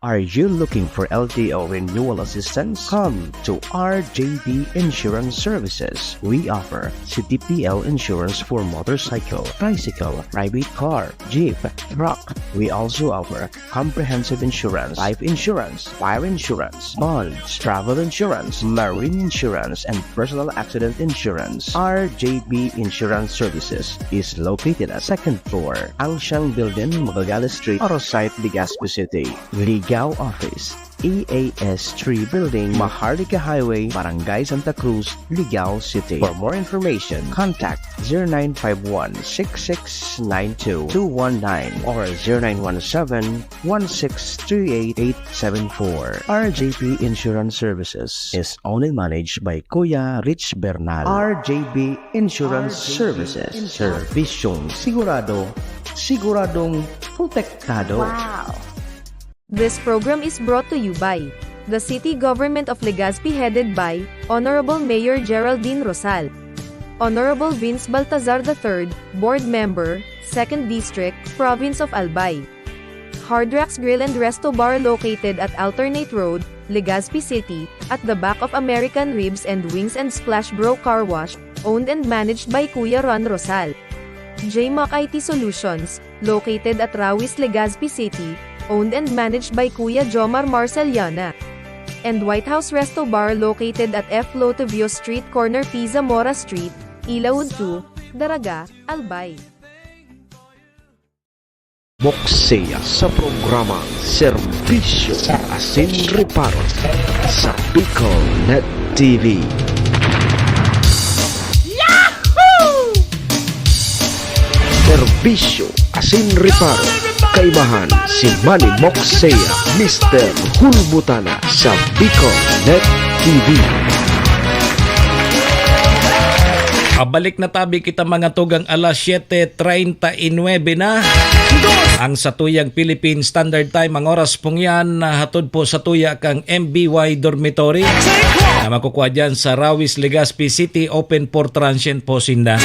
E: Are you looking for LTO renewal assistance? Come to RJB Insurance Services. We offer CTPL insurance for motorcycle, tricycle, private car, jeep, truck. We also offer comprehensive insurance, life insurance, fire insurance, bonds, travel insurance, marine insurance, and personal accident insurance. RJB Insurance Services is located at 2nd floor, Angshang Building, Magallanes Street, Orosite, Legazpi City. Ligao Office, EAS 3 Building, Maharlika Highway, Barangay Santa Cruz, Ligao City. For more information, contact 0951-6692-219 or 0917-1638874. RJP Insurance Services is owned and managed by Kuya Rich Bernal. RJB Insurance Services. Servisyong sigurado, siguradong protektado.
G: This program is brought to you by the City Government of Legazpi headed by Honorable Mayor Geraldine Rosal, Honorable Vince Baltazar III, Board Member, 2nd District, Province of Albay. Hardrax Grill and Resto Bar located at Alternate Road, Legazpi City, at the back of American Ribs and Wings and Splash Bro Car Wash, owned and managed by Kuya Ron Rosal. JMAC IT Solutions, located at Rawis, Legazpi City, owned and managed by Kuya Jomar Marceliana. And White House Resto Bar located at F. Lotavio Street Corner Pisa Mora Street, Ilaud 2, Daraga, Albay.
E: Moksea sa programang Serbisyo Asin Reparo sa Bicol Net TV. Serbisyo Asin Reparo, kaibahan si Manny Moksea, Mr. Hulbutana sa Bicol Net TV.
B: Balik na tabi kita mga tugang alas 7:39 na. Ang satuyang Philippine Standard Time, ang oras pong yan, hatod po sa tuya kang MBY Dormitory na makukuha dyan sa Rawis, Legazpi City, open for transient po sinda.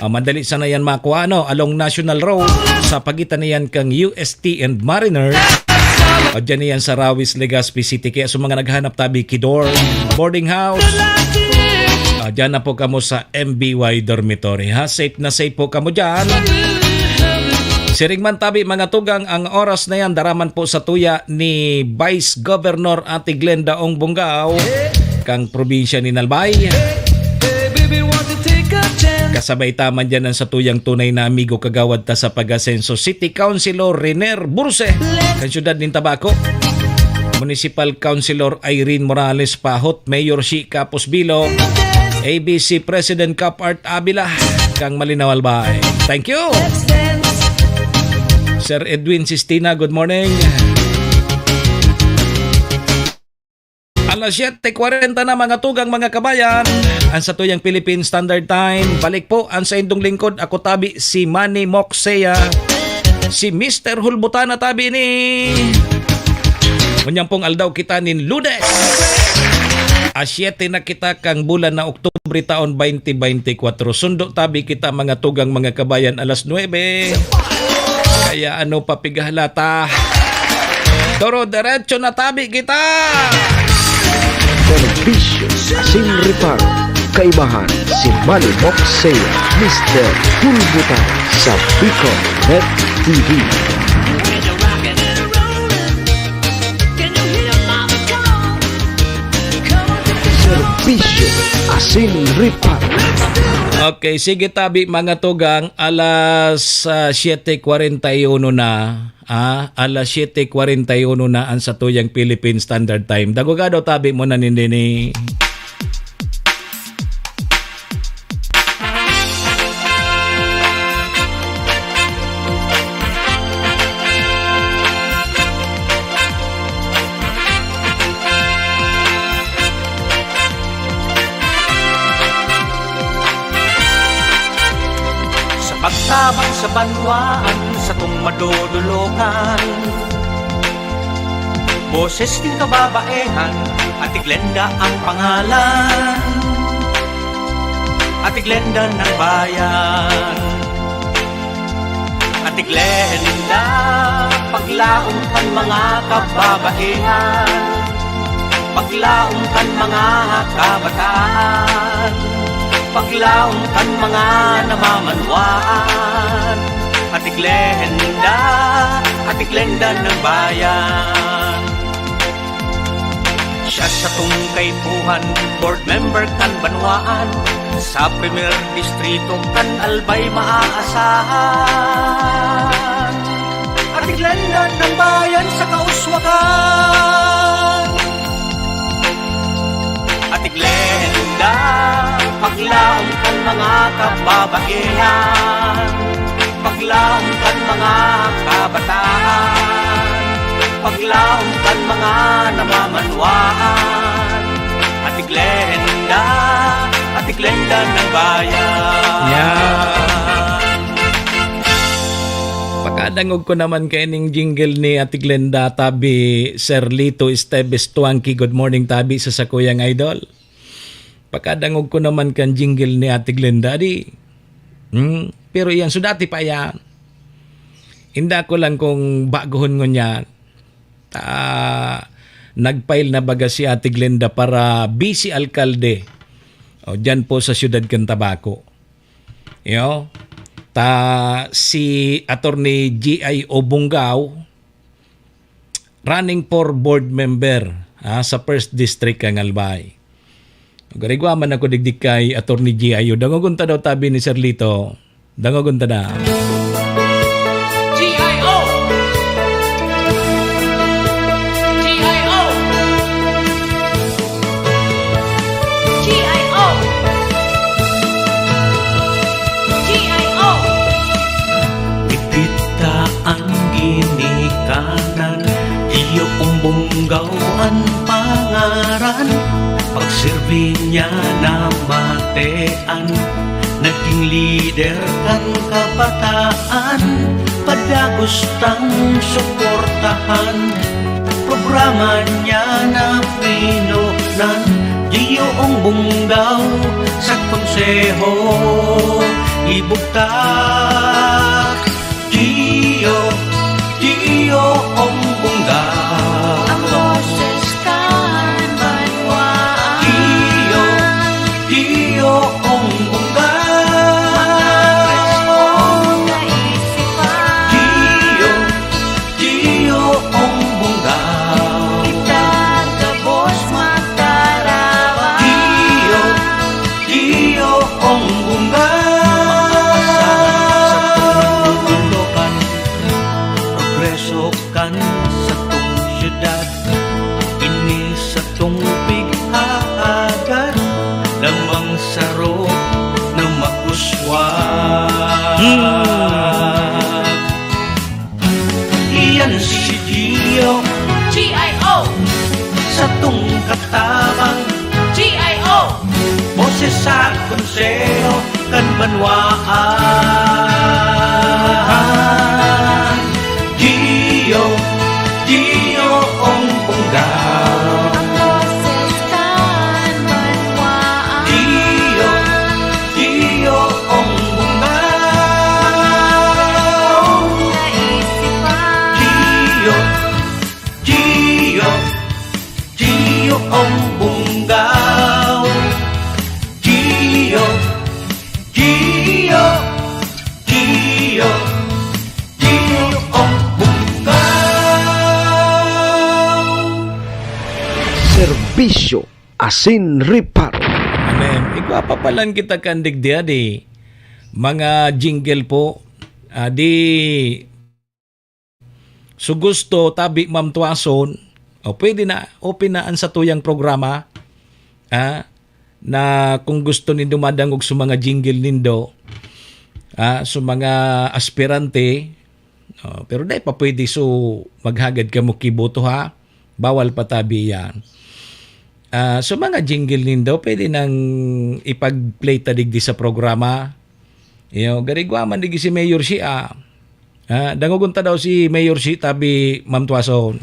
B: Madali sana yan makuha along National Road sa pagitan niyan kang UST and Mariner. O dyan niyan sa Rawis, Legazpi City. Kaya sa mga naghanap tabi Kidor, boarding house, dyan na po kamo sa MBY Dormitory. Safe na safe po kamo dyan. Siringman tabi mga tugang, ang oras na yan daraman po sa tuya ni Vice Governor Ate Glenda Ong Bungao kang probinsya ni Nalbay. Kasabay taman dyan ang sa tuyang tunay na amigo kagawad ta sa pag-asenso City Councilor Riner Burse kan syudad ng Tabaco, Municipal Councilor Irene Morales Pahot, Mayor Shi Capos Bilo, ABC President Cap Art Abila kang Malinaw Albay. Thank you Sir Edwin Sistina, good morning. Alas 7:40 na mga tugang mga kabayan. Ang sa tuyang Philippine Standard Time. Balik po ang sa indong lingkod. Ako tabi si Manny Moksea. Si Mr. Hulbutana tabi ni Munyang pong aldaw kita nin Ludes. Asyete na kita kang bulan na Oktubre taon 2024. Sundo tabi kita mga tugang mga kabayan alas 9. Kaya ano papigahlata. Toro derecho na tabi kita.
E: Serbisyo Asin Reparo, kaibahan si Manny Moksea, Mr. Hulbutana sa Bicol Net TV. Serbisyo Asin Reparo.
B: Okay, sige tabi mga tugang, alas 7:41 na. Alas 7:41 na ang sa tuyang Philippine Standard Time. Dagugado tabi mo na nindini.
K: Tabang sa banwaan sa tung madudulukan. Boses din kababaehan, Ate Glenda ang pangalan. Ate Glenda ng bayan. Ate Glenda, paglaong kan mga kababaihan, paglaong kan mga kabataan, paglaong kan mga namamanwaan. Ate Glenda ng bayan. Siya sa tungkay puhan, board member kan banwaan, sa Premier Distrito kan albay maaasahan. Ate Glenda ng bayan sa kauswakan. Ate Glenda, paglaong kan mga kababaihan, paglaong kan mga kabataan, paglaong kan mga namamanwaan. Ate Glenda ng bayan.
B: Yan. Pagkadangog ko naman kay ning jingle ni Ate Glenda, tabi Sir Lito Esteves Tuangki. Good morning, tabi sa Sakuyang Idol. Pagkadangog ko naman kan jingle ni Ate Glenda, di. Pero yan, sudati pa yan. Hinda ko lang kung baguhon ngo niya. Nagfile na baga si Ate Glenda para vice alkalde. O, dyan po sa Siyudad Cantabaco. Si Attorney G.I. Obungao running for board member sa 1st District kang Albay. Garigwaman ako digdig kay Attorney G.I. Dangogunta daw tabi ni Sir Lito. Dangogunta na.
K: G.I.O. G.I.O. G.I.O. G.I.O. Ipita ang ginikanan, iyo umbunggawan pangaran, pagserbi niya na matean, naging leader kan kabataan, padagustang suportahan, programa niya na pinunan, diyoong bunggaw sa konseho, ibugta, diyoong bunggaw. Ang boses kan banwaan, diyoong bunggaw. Diyoong bunggaw. Kita gabos magtarawan. Diyoong bunggaw. Sa progreso kan sa tong syudad, ini sa tong pighaagad, lamang saro na makuswag. Iyan si Gio, G.I.O. sa tong katabang, G.I.O. boses sa konseho kan banwaan. Diyoong bunggaw. Ang boses kan banwaan. Diyoong bunggaw. Naisipan. Diyoong bunggaw.
E: Serbisyo asin riparo.
B: Amen. Igwapa pa lang kita kandig dia di. Mga jingle po. Di sugusto tabi Ma'am Tuason. Pwede na open na sa tuyang programa. Na kung gusto nindo madangog sa mga jingle nindo. Sa mga aspirante. Pero dahil pa pwede maghagad ka mo kiboto ha. Bawal patabi yan. So mga jingle nindo, pwede nang ipag-play tadigdi sa programa. Garigwaman di si Mayor siya. Dangugunta daw si Mayor si tabi Ma'am Tuason.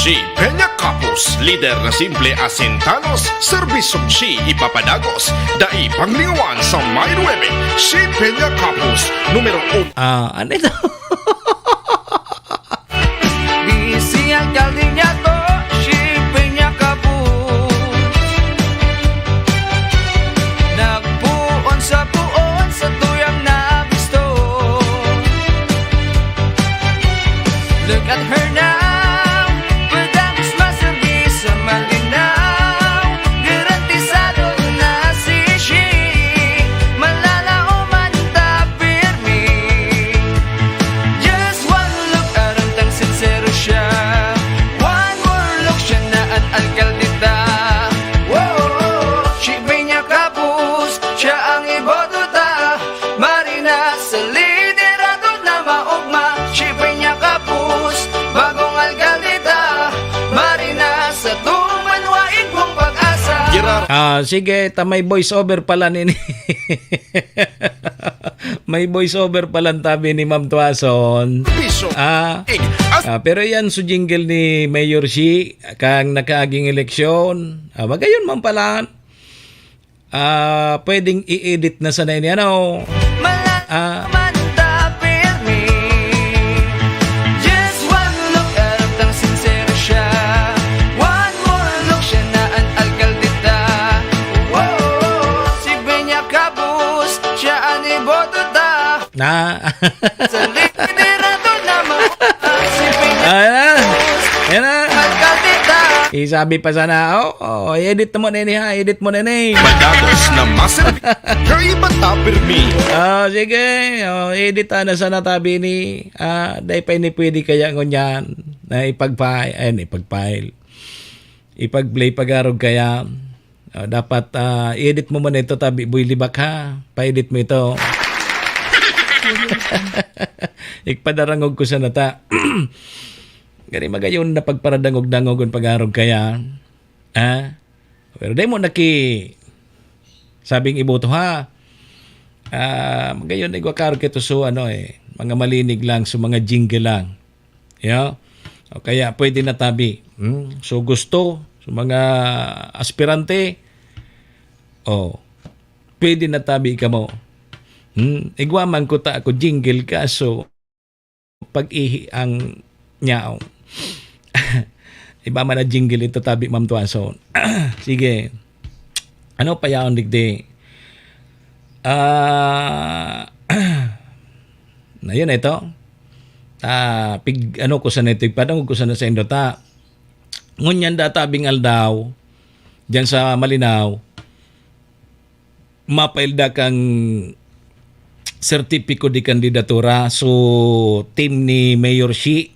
L: Si Peña Capus, lider na simple asentanos, serbisyong si ipapadagos, dai panglingawan sa May 9, si Peña Capus, numero 1.
B: Ano ito?
C: Busy ang alcalde niya to, si Peña Capus. Nagpuon sa tuyang nabisto. Look at her now.
B: Sige, may voice over pala nini. May voice over pala tabi ni Ma'am Tuason. Pero yan su jingle ni Mayor Shi kang nakaaging eleksyon. Magayon man pala. Pwedeng i-edit na sana ini ano. Sabi pa sana, edit mo na ha, edit mo na
L: Padagos na master, kaiba tapirmi.
B: Sige, edit na sana tabi ni, dahil pa ini pwede kaya ngunyan, na ipag-play pag-arog kaya, dapat edit mo muna ito tabi, Boy Libak ha, pa-edit mo ito. Ikpadarangog ko sa nata. Gani magayon na pagparadangog-dangogon pag-arog kaya. Pero dahil mo sabing iboto ha. Magayon na igwakarog kito so mga malinig lang, so mga jingle lang. Kaya pwede na tabi. So gusto, so mga aspirante, pwede na tabi ka mo. Igwaman ko ta ako jingle ka so pag-ihi ang nyao. Iba man na jingle ito tabi Ma'am Tuason. Sige. Ano pa yaon digdi? Na yun ito. Ko sa nito, padang ko sa sa indota. Ngunyan da tabing aldaw diyan sa Malinaw. Mapailda kang sertipiko di kandidatura so team ni Mayor Shi.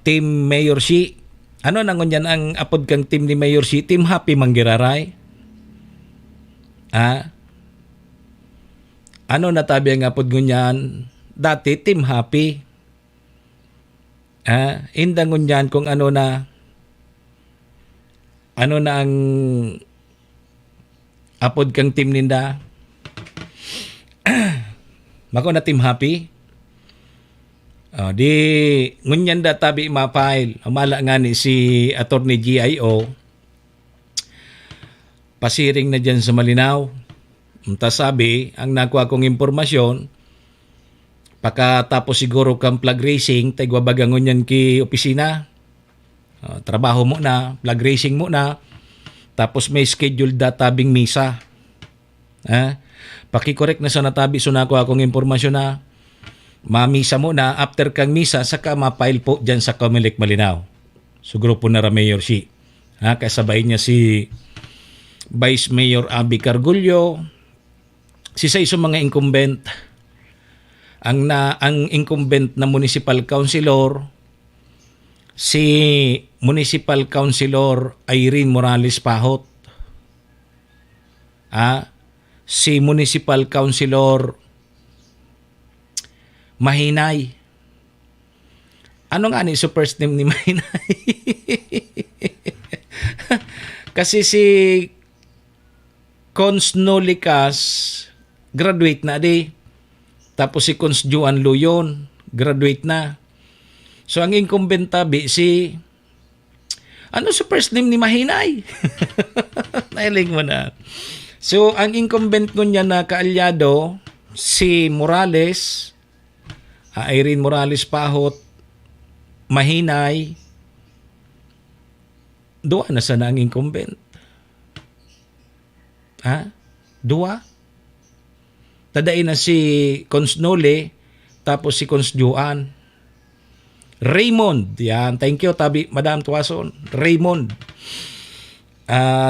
B: Team Mayor Shi. Ano na ngunyan ang apod kang team ni Mayor Shi? Team Happy Manggiraray. Ano na tabi ang apod ngunyan? Dati Team Happy. Indang ngunyan kung ano na ang apod kang team ninda. Mako na Team Happy. Di ngunyan da tabi ma-file. Amala nga ni si Attorney GIO. Pasiring na dyan sa Malinaw. Sabi, ang nakuha kong impormasyon, pagkatapos siguro kang flag racing, taigwa bagang ngunyan ki opisina. Trabaho mo na, flag racing mo na, tapos may schedule da tabing misa. Pakikorek na sa natabi, so nakuha kong impormasyon na, mamisa mo na, after kang misa, saka ma-file po dyan sa Comelec Malinaw. So, grupo na Mayor Shi. Kasabay niya si Vice Mayor Abby Cargullo, si sa isang mga incumbent, ang incumbent na municipal councilor, si Municipal Councilor Irene Morales Pahot, si Municipal Councilor Mahinay. Ano nga ni so first name ni Mahinay? Kasi si Cons Nolikas, graduate na di. Tapos si Cons Juan Luyon, graduate na. So ang incumbent tabi si ano sa first name ni Mahinay? Nailing mo na. So ang incumbent ko niya na kaalyado si Morales, Irene Morales Pahot, Mahinay. Dua na sana ang incumbent. Ha? Dua? Tadain na si Cons Nole, tapos si Cons Juan. Raymond, yan, thank you, tabi, Madam Tuason. Raymond.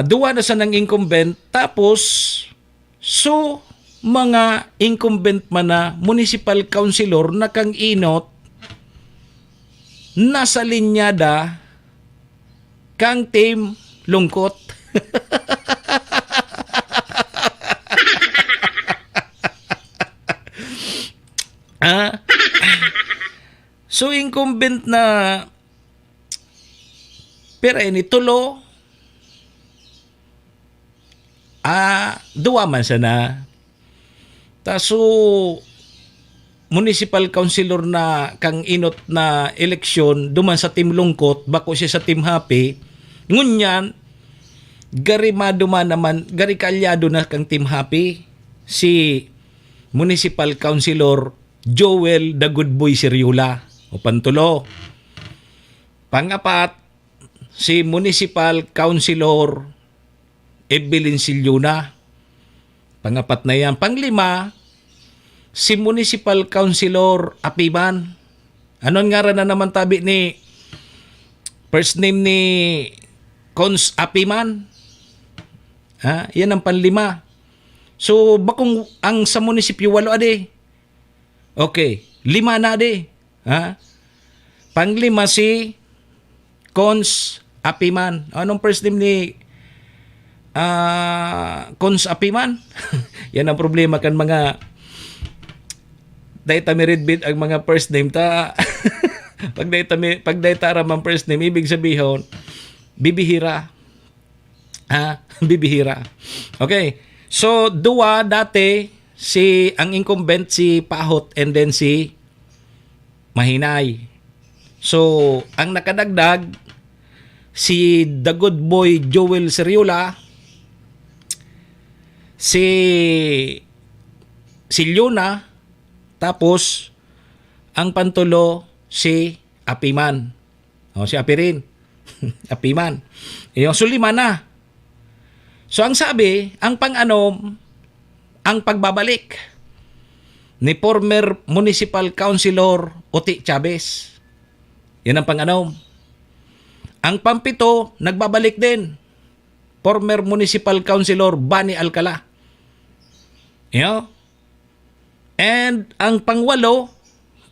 B: Dua na sa ng incumbent, tapos, so, mga incumbent man na municipal councilor na kang inot, nasa linyada, kang team lungkot. So incumbent na pero ini tulo duwa man sana. Taso municipal councilor na kang inot na eleksyon duman sa team lungkot bako siya sa team happy. Ngunyan gari maduma naman gari kalyado na kang team happy si municipal councilor Joel the Good Boy Siriula o pantulo. Pangapat, si Municipal Councilor Evelyn Silyuna. Pangapat na yan. Panglima, si Municipal Councilor Apiman. Anon nga na naman tabi ni first name ni Cons Apiman? Yan ang panlima. So, bakong ang sa munisipyo walo ade? Okay, 5 na ade. Panglima si Cons Apiman. Anong first name ni Cons Apiman? Yan ang problema kan mga data meridbit ang mga first name ta. pag data ramang first name ibig sabihin bibihira. Bibihira. Okay. So dua dati si ang incumbent si Pahot and then si Mahinay. So, ang nakadagdag, si The Good Boy Joel Siriula, si Luna, tapos, ang pantulo, si Apiman. Si Api rin. Apiman. So, 5 na. So, ang sabi, ang pang-anom, ang pagbabalik ni former Municipal Councilor Oti Chavez. Yan ang pang-anom. Ang pampito, nagbabalik din. Former Municipal Councilor Bani Alcala. And ang pangwalo,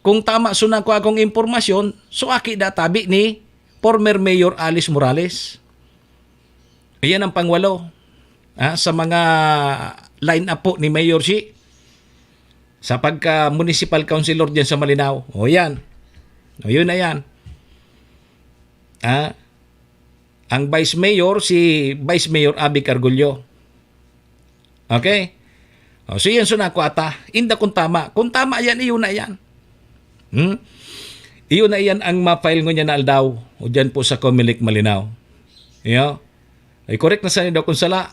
B: kung tama suna ko akong impormasyon, so aki databi ni former Mayor Alice Morales. Yan ang pangwalo. Sa mga line-up po ni Mayor si sa pagka municipal councilor diyan sa Malinao. Yan. Yun na yan. Ang vice mayor si Vice Mayor Abby Cargullo. Okay? So yan suna ko ata. Inda kung tama. Kung tama yan, iyon na yan. Iyon na yan ang ma-file ngo niya na aldaw. O dyan po sa Comelec Malinao. Ay correct na sa daw kung sala.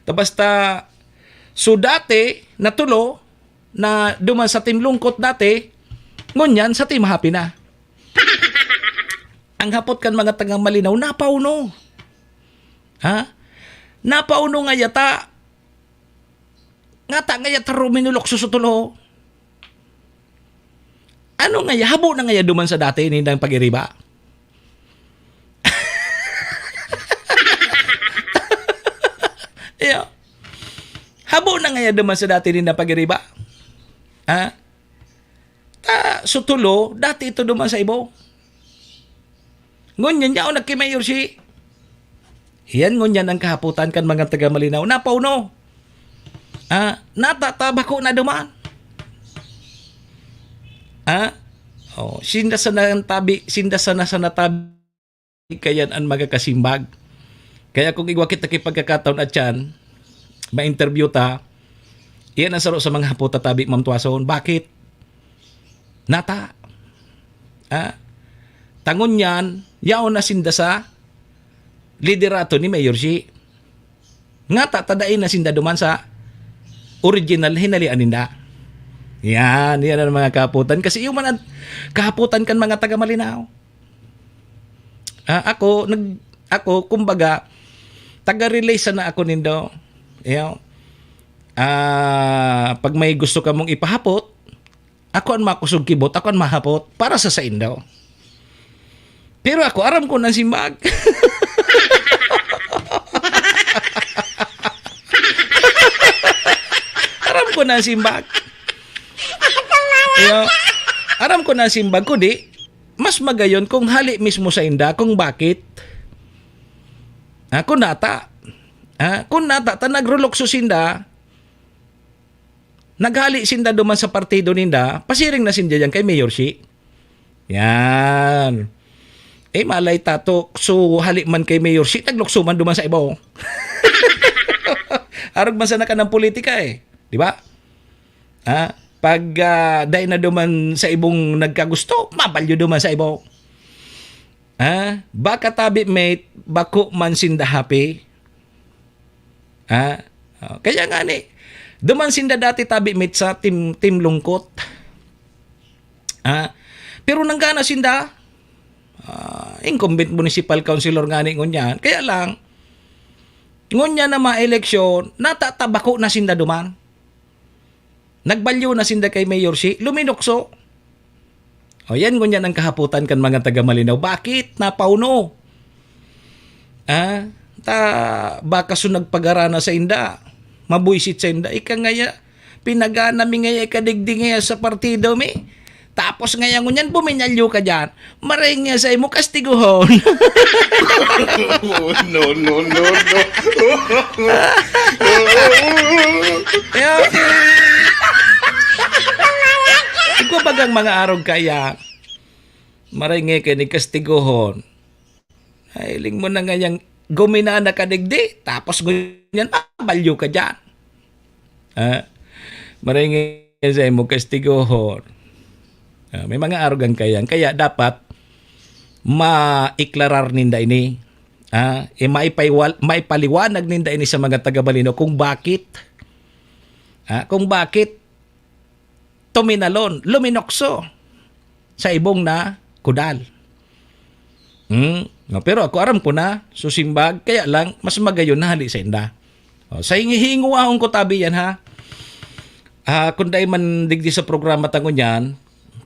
B: Basta so dati natulo na duman sa team lungkot dati, ngunyan sa team happy na. Ang hapot kan mga tagang Malinaw, napauno. Napauno nga yata. Nga ta nga yata ruminulok susutulo. Ano nga ya? Habo na nga ya duman sa dati, nindang pag-iriba. Habo na nga ya duman sa dati, nindang pag-iriba. Sutulo, dati ito duman sa ibo. Ngunyan niya o nagkimayor si. Yan ngunyan ang kahaputan kan mga taga Malinaw. Napauno. Natatabako na duman. Sinda sa natabi kayan ang magakasimbag. Kaya kung igwakit na kipagkakataon at yan, ma-interview ta, iyan ang saro sa mga hapot tabi, Ma'am Tuason. Bakit? Nata. Tangon yan, yaon na sinda sa liderato ni Mayor Shi. Nga tadain na sinda duman sa original hinalian ninda. Yan ang mga kahaputan. Kasi yung mga kahaputan kan mga taga Malinaw. Ako, kumbaga, taga-relay na ako nindo. Pag may gusto ka mong ipahapot, ako ang makusog kibot, ako ang mahapot para sa indo. Pero ako, aram ko ng simbag. Aram ko ng simbag. Aram ko ng simbag ko di, mas magayon kung hali mismo sa inda kung bakit. Kung nata, ta nagrulokso sinda, naghali sinda duman sa partido ninda, pasiring na sinda dyan kay Mayor Shi. Yan. Malay tato, so hali man kay Mayor Shi, taglokso man duman sa ibaw. Arog man sana ka ng politika di ba? Pag dahil na duman sa ibong nagkagusto, mabalyo duman sa ibaw. Baka tabi mate, bako man sinda happy. Kaya nga ni, duman sinda dati tabi mate sa team lungkot. Pero nanggana sinda, incumbent municipal councilor nga ni ngunyan. Kaya lang, ngunyan na ma-eleksyon, natatabako na sinda duman. Nagbalyo na sinda kay Mayor Shi, luminokso. Yan ngunyan ang kahaputan kan mga taga Malinaw. Bakit? Napauno. Baka sunag pagarana sa inda. Mabuisit sa inda. Ika ngaya, pinagana mi ngaya ikadigdi ngaya sa partido mi. Tapos ngaya ngunyan, buminyalyo ka dyan. Maray nga sa imo kastiguhon.
L: No.
B: Ikaw bagang mga arog kaya, maray nga ka ni kastiguhon. Hiling mo na ngayang guminana ka digdi. Tapos ngunyan, balyo ka dyan. Maray nga sa imo kastiguhon. May mga arogan kaya dapat maiklarar ninda ini. Maipaliwanag ninda ini sa mga taga Malinaw kung bakit tuminalon, luminokso sa ibong na kudal. Pero ako aram ko na, susimbag, kaya lang mas magayon na hali sa inda. Sa hingihingo ahong ko tabi yan ha. Kung dahil man digdi sa programa tangon yan,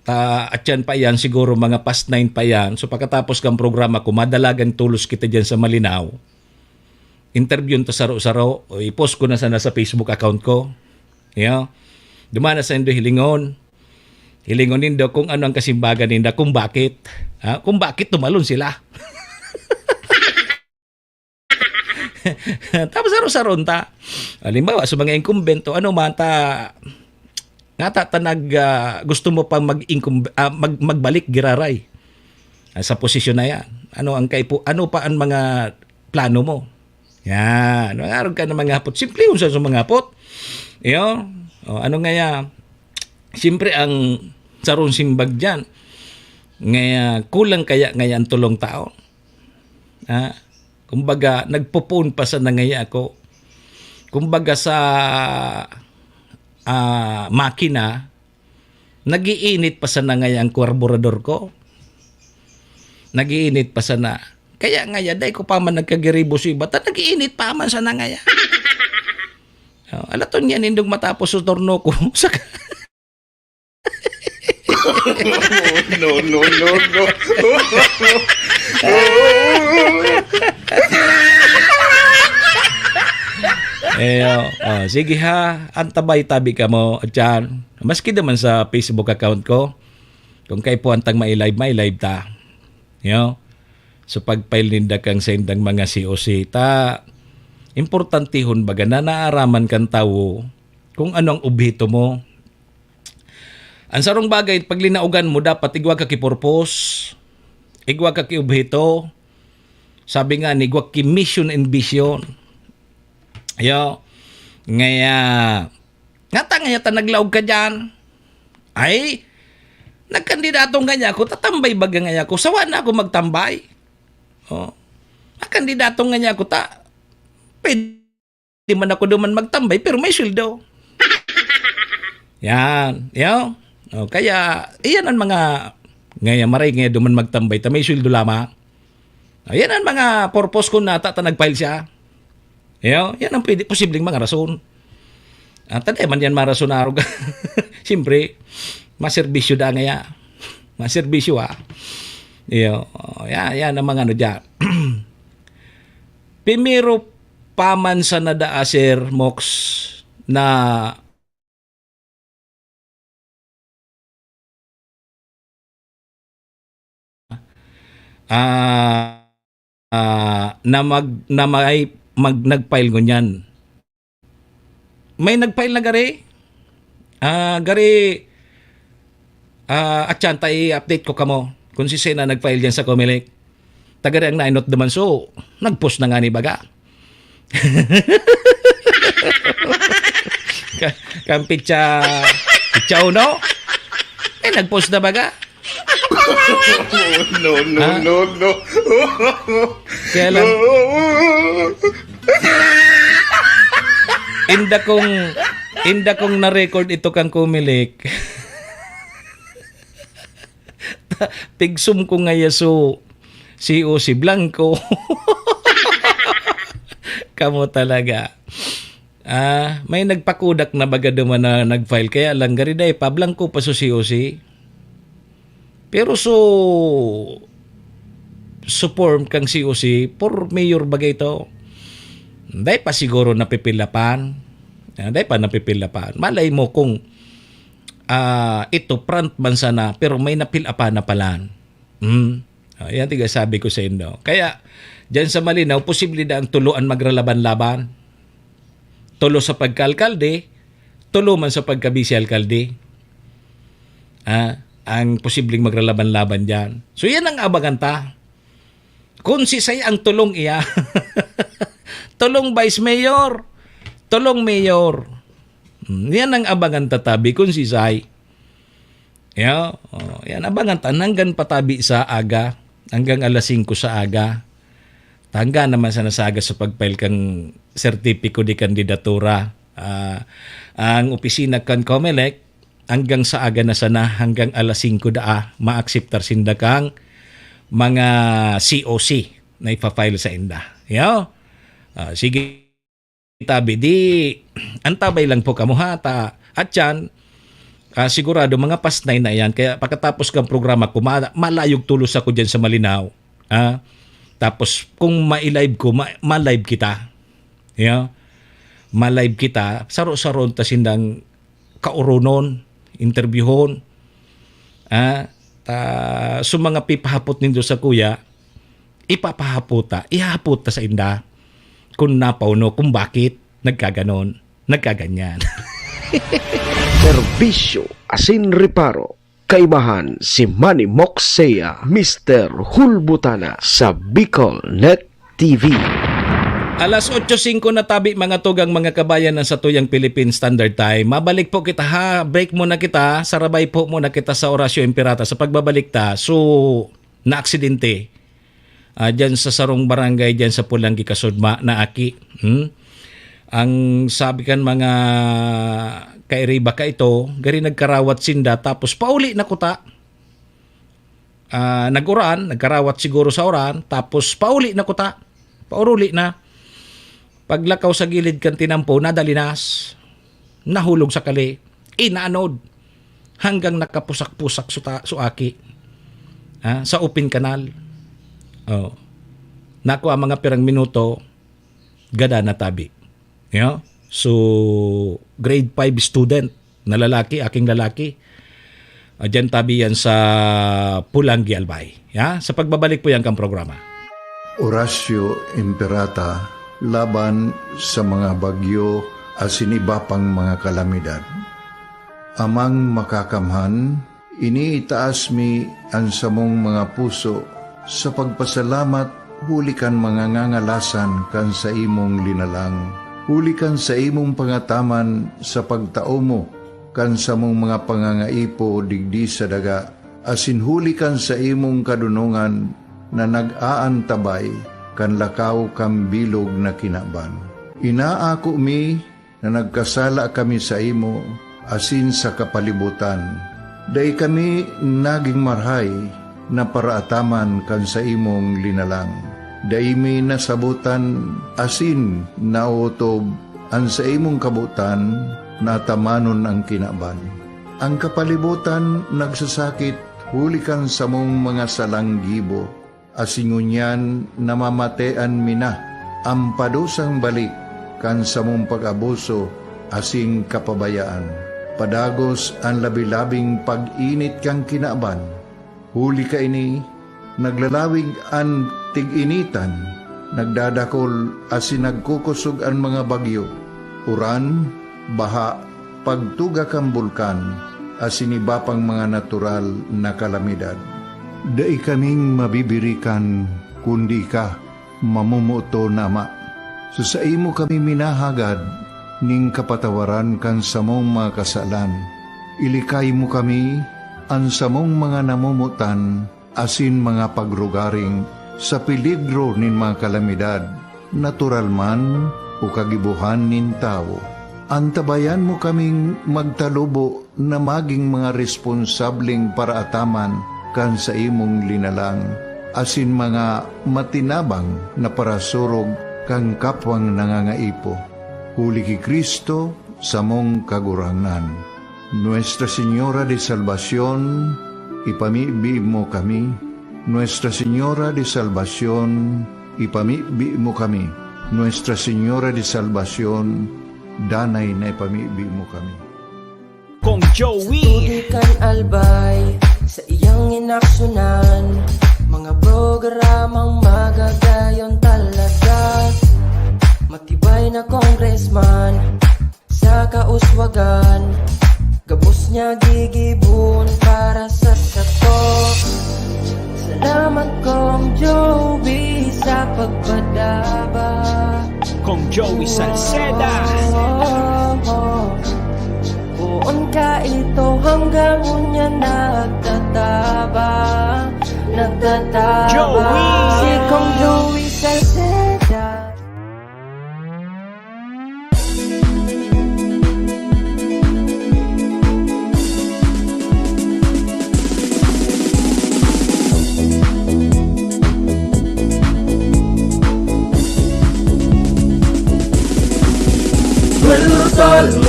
B: at yan pa yan, siguro mga past 9 pa yan. So pagkatapos kang programa ko, madalagan tulos kita dyan sa Malinaw. Interview to saro-saro, i-post ko na sana sa Facebook account ko. Dumana sa indo hilingon. Hilingon nindo kung ano ang kasimbagan ninda, kung bakit. Kung bakit tumalon sila. Tapos saro-saron ta. Halimbawa, sa mga incumbento, ano man ta... gusto mo pang magbalik giraray sa posisyon na yan. Ano pa ang mga plano mo? Yan. Arog ka ng mga hapot. Simple yung sa mga hapot. Ano nga yan? Siyempre ang sarong simbag dyan. Ngaya, kulang kaya ngayon tulong tao. Kumbaga, nagpupun pa sa nangaya ako. Kumbaga sa makina, nagiinit pa sana ngayang karburador ko. Nagiinit pa sana. Kaya ngaya, day ko pa man nagkagiribo si iba, nagiinit pa man sana ngaya. Alaton yan, indong matapos sa torno ko.
L: No.
B: Sige ha, antabay tabi ka mo dyan. Maski naman sa Facebook account ko, kung kayo po antang live ta. So pagpail ninda kang sendang mga COC, importantihon baga na naaraman kang tao kung anong ubhito mo. Ang sarong bagay, pag linaugan mo, dapat igwa ka ki-purpose, igwa ka ki-ubhito. Sabi nga, igwa ki-mission and vision. Ngaya, nga naglaog ka dyan. Ay, nagkandidatong nga ako, tatambay baga nga ako, sawa na ako magtambay. Oh. Nagkandidatong nga ako, pwede man ako duman magtambay, pero may sweldo. Yan, yo. Oh, kaya, iyan ang mga, ngaya maray nga duman magtambay, may sweldo lamang. Yan ang mga purpose ko na nagfile siya. Yan ang posibleng mga rason. Taday man yan marasonaro ka. Siyempre, maserbisyo da ngaya. Maserbisyo yan ang mga ano dyan. Primero paman sa nada Sir Mox na nagfile ko niyan. May nagfile na gari. At yan, i-update ko kamo kung si Sena nagfile dyan sa Comelec. Tagari ang nainot naman so, nagpost na nga ni baga. Kampitsa uno. Nagpost na baga. No. Kaya lang, inda kong na-record ito kang Comelec. Tigsum ko nga yaso si Blanco. Kamo talaga. May nagpakudak na baga duman na nag-file. Kaya lang gariday pa Blanco pa so si pero form kang COC por mayor bagay ito. Day pa siguro napipilapan. Day pa napipilapan. Malay mo kung ito front man sana pero may napilapan na palan. Yan tiga sabi ko sa inyo. Kaya dyan sa Malinaw, posible na ang tuluan magralaban-laban. Tulo sa pagka-alkalde, tulo man sa pagka-vice-alkalde. Ang posibleng magralaban-laban dyan. So yan ang abangan ta. Kung si Say ang tulong iya, tulong vice mayor, tulong mayor. Yan ang abangan tatabi kung si Say. Yan abangan ta hanggang patabi sa aga, hanggang alas 5 sa aga. Tangga naman sa nasaga sa pagfile kang sertipiko di kandidatura. Ang opisina kan Comelec, hanggang sa aga na sana, hanggang alas 5 ma-acceptar sinda kang mga COC na ipafile sa inda. Sige, tabi, di antabay lang po kamuha. At yan, sigurado mga pasnay na yan. Kaya pagkatapos kang programa ko, malayog tulos ako dyan sa Malinaw. Tapos kung ma-live ko, ma-live kita. Ma-live kita. Saro-saron ta sindang kauronon, interviewon. So mga pipahapot nindo sa kuya, ipapahaputa, ihaputa sa inda kung napauno, kung bakit nagkaganon, nagkaganyan.
E: Serbisyo asin reparo. Kaibahan si Manny Moxea, Mr. Hulbutana sa Bicol Net TV.
B: Alas 8:05 na tabi mga tugang mga kabayan ng Satuyang Philippine Standard Time. Mabalik po kita ha. Break muna kita. Sarabay po muna kita sa Orasyo Impirata. Sa pagbabalik ta, na-aksidente. Diyan sa Sarong Barangay, diyan sa Pulanggi, Kasudma, na aki. Ang sabi kan mga kairiba ka ito, gari nagkarawat sinda, tapos pauli na kuta. Nagkarawat siguro sa oran, tapos pauli na kuta. Pauruli na. Paglakaw sa gilid kan tinampo, nadalinas, nahulog sa kali, inaanod, hanggang nakapusak-pusak suaki sa open canal. Nakuha mga pirang minuto, gada na tabi. So, grade 5 student na lalaki, aking lalaki, dyan tabi yan sa Pulanggi, Albay. Sa pagbabalik po yan kang programa.
M: Orasyo Impirata laban sa mga bagyo at siniba pang mga kalamidad. Amang makakamhan, iniitaas mi ang samong mga puso sa pagpasalamat huli kan mga ngangalasan kan sa imong linalang. Huli kan sa imong pangataman sa pagtao mo, kan sa mong mga pangangaipo digdi sa daga, asin huli kan sa imong kadunungan na nag-aantabay, kan lakaw kang bilog na kinaban. Inaako mi na nagkasala kami sa imo, asin sa kapalibutan. Day kami naging marhay na paraataman kan sa imong linalang. Day mi nasabutan asin nautob ang sa imong kabutan na tamanon ang kinaban. Ang kapalibutan nagsasakit hulikan sa mong mga salanggibo, asingunyan namamatean mina ang padusang balik kan sa mong pag-abuso asing kapabayaan. Padagos ang labi-labing pag-init kang kinaban. Huli ka ini, naglalawig ang tig-initan, nagdadakol asin nagkukusog ang mga bagyo, uran, baha, pagtuga kang bulkan, asin iba pang mga natural na kalamidad. Dai kaming mabibirikan, kundi ka, mamumuto na ama. So sa imo kami minahagad, ning kapatawaran kan samong mga kasalan. Ilikay mo kami, ang samong mga namumutan, asin mga pagrugaring, sa peligro nin mga kalamidad, natural man o kagibuhan nin tao. Antabayan mo kaming magtalubo na maging mga responsableng paraataman kan sa imong linalang, asin mga matinabang na parasurog kang kapwang nangangaipo. Huli ki Kristo sa mong kagurangan. Nuestra Señora de Salvación, ipamibi mo kami. Nuestra Señora de Salvación, ipamibi mo kami. Nuestra Señora de Salvación, danay na ipamibi mo kami.
D: Kong Joey Tudikan albay sa iyang inaksyonan, mga programang magagayon talaga. Matibay na congressman sa kauswagan, gabos niya gigibon para sa sato. Salamat Kong Joey sa pagpadaba. Kong Joey Salceda. Buon ka ito hanggang unya nagtataba. Joey! Si Kong Joey Salceda.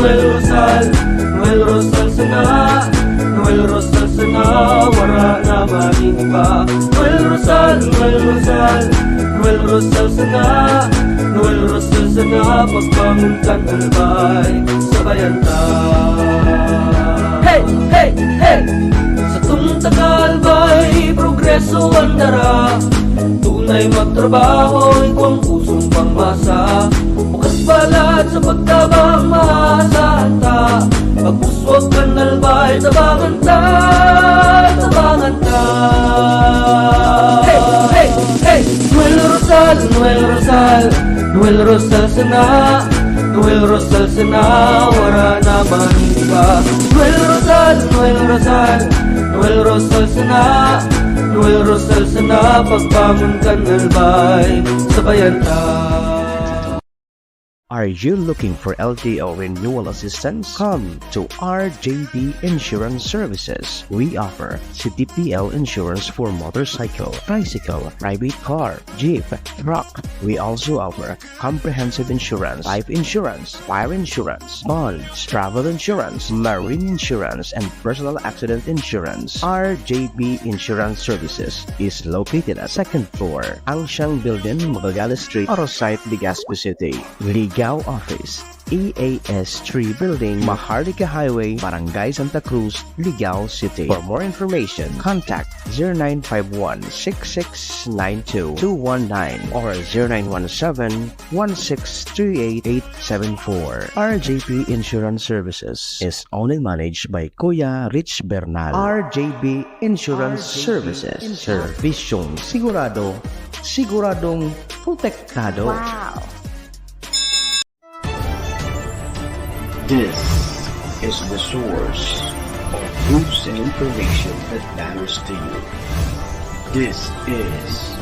D: Noel Rosal, Noel Rosal sana, Noel Rosal sana, wala na maniba. Noel Rosal, Noel Rosal, Noel Rosal sana, Noel Rosal sana, pagbangon kang albay, sabayan ta. Hey, hey, hey! Sa tumtagalbay, progreso ang dara, tunay magtrabaho, ikaw ang pusong pangmasa. Bukas balat sa pagtabang maasahan ta, pagpuswag ka nalbay, tabangan ta, tabangan ta. Hey, hey, hey! Noel Rosal, Noel Rosal, Noel Rosal sana, Noel Rosal sana, wala na maniba. Noel Rosal, Noel Rosal, Noel Rosal sana, Noel Rosal sana, pagbangon ka nalbay, sabayan ta.
E: Are you looking for LTO renewal assistance? Come to RJB Insurance Services. We offer CTPL insurance for motorcycle, tricycle, private car, jeep, truck. We also offer comprehensive insurance, life insurance, fire insurance, bonds, travel insurance, marine insurance, and personal accident insurance. RJB Insurance Services is located at 2nd floor, Angshang Building, Magallanes Street, Orosite, Legazpi City. Ligao Office, EAS 3 Building, Maharlika Highway, Barangay Santa Cruz, Ligao City. For more information, contact 0951-6692-219 or 0917-1638874. RJB Insurance Services is owned and managed by Kuya Rich Bernal. RJB Insurance Services. Servisyong sigurado, siguradong protektado.
G: Wow!
E: This is the source of news and information that matters to you. This is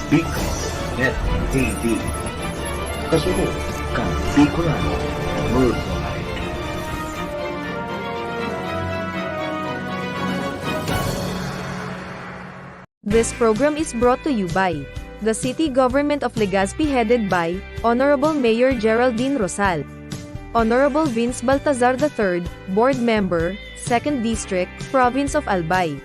E: Bicol Net TV. Kasunod kang Bicolano Worldwide.
G: This program is brought to you by the City Government of Legazpi headed by Honorable Mayor Geraldine Rosal, Honorable Vince Baltazar III, Board Member, 2nd District, Province of Albay.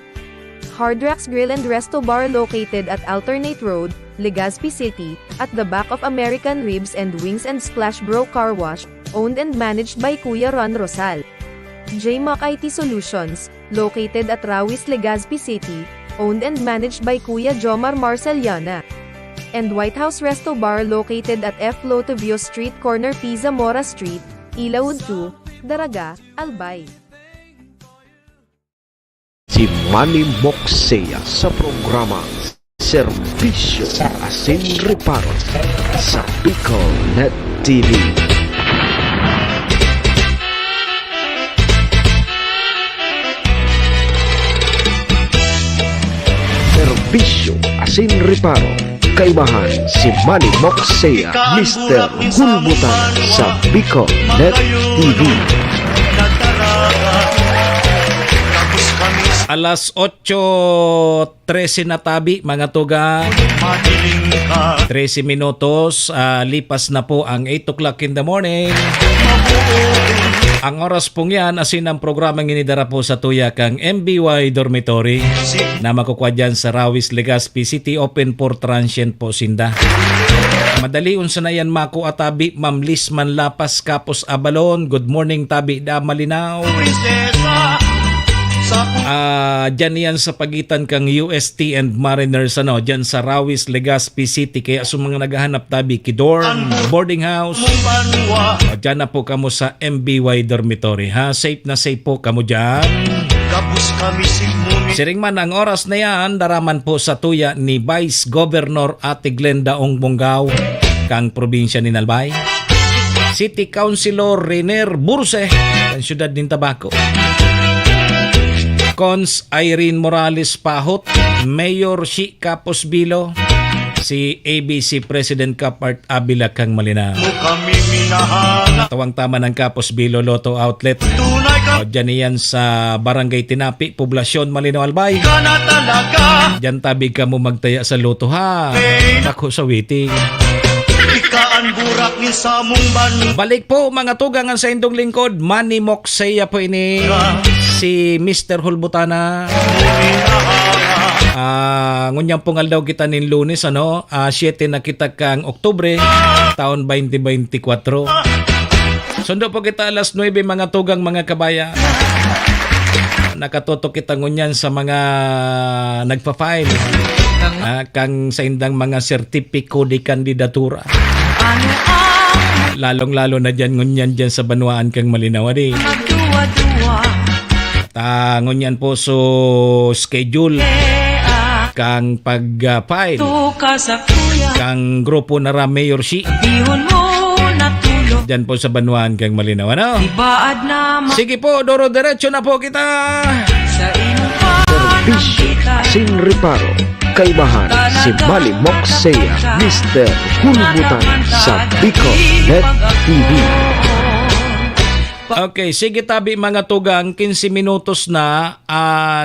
G: Hard Rocks Grill and Resto Bar located at Alternate Road, Legazpi City, at the back of American Ribs and Wings and Splash Bro Car Wash, owned and managed by Kuya Ron Rosal. JMAC IT Solutions, located at Rawis, Legazpi City, owned and managed by Kuya Jomar Marceliana. And White House Resto Bar located at F. Lotovio Street Corner Pisa Mora Street, Ilaud 2, Daraga, Albay.
E: Si Manny Moxea sa programa Serbisyo Asin Reparo sa Bicol Net TV. Serbisyo Asin Reparo, kaibahan si Manny Moxea, Mr. Hulbutan sa Bicol Net TV.
B: Alas 8:13 na tabi mga tuga. 13 minutos, lipas na po ang 8 o'clock in the morning. Ang oras pong yan, asin ang programang inidara po sa tuya kang MBY Dormitory na makukuha dyan sa Rawis, Legazpi City, open for transient po sinda. Madali unsa na yan mako atabi, Ma'am Liz Manlapas Kapos Abalon. Good morning tabi da Malinaw. Dyan yan sa pagitan kang UST and Mariners dyan sa Rawis, Legazpi City. Kaya sa mga naghahanap tabi kidorm, boarding house, dyan na po kamo sa MBY Dormitory ha. Safe na safe po kamo dyan. Siring man ang oras na yan, daraman po sa tuya ni Vice Governor Ate Glenda Ongbonggao kang probinsya ni Albay, City Councilor Rener Burse ang syudad ng Tabaco, Cons Irene Morales Pahot, Mayor Shi Capos Bilo, si ABC President Kapart Abila kang Malinaw. Tawang tama ng Capos Bilo Lotto Outlet. O dyan yan sa Barangay Tinapi, Poblasyon Malinaw Albay. Dyan tabi ka mo magtaya sa loto ha. Ako sa waiting. Balik po mga tugangan sa indong lingkod, Manny Moxea po ini. Si Mr. Hulbutana. Ngunyang pungal daw kita nin Lunes 7 na kita kang Oktubre taon 2024. Sundo po kita alas 9 mga tugang mga kabaya. Nakatoto kita ngunyan sa mga nagpa-file kang sa indang mga sertipiko di kandidatura. Lalong-lalo na dyan ngunyan dyan sa Banwaan kang Malinaw di. Ngunyan po so schedule kang pag-file kang grupo na Mayor Shi dyan po sa Banwaan kang Malinaw Sige po, doro diretso na po kita.
E: Serbisyo Asin Reparo, kaibahan si Manny Moxea, Mr. Hulbutan sa Bicol Net TV.
B: Okay, sige tabi mga tugang, 15 minutos na,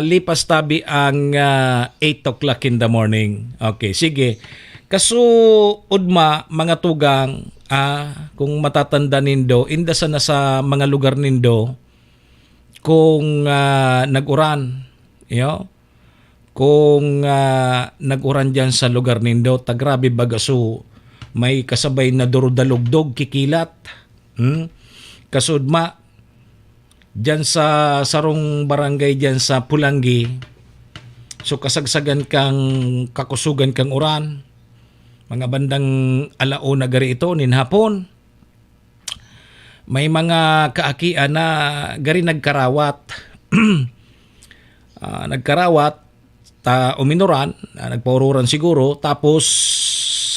B: lipas tabi ang 8 o'clock in the morning. Okay, sige. Kaso, udma, mga tugang, kung matatanda nindo, indasa na sa mga lugar nindo, kung nag-uran, kung nag-uran dyan sa lugar nindo, tagrabe bagaso, may kasabay na durudalugdog, kikilat, kasudma dyan sa sarong barangay dyan sa Pulangi, so kasagsagan kang kakusugan kang uran mga bandang alauna gari ito nin hapon. May mga kaakian na gari nagkarawat nagkarawat uminuran, nagpaururan siguro, tapos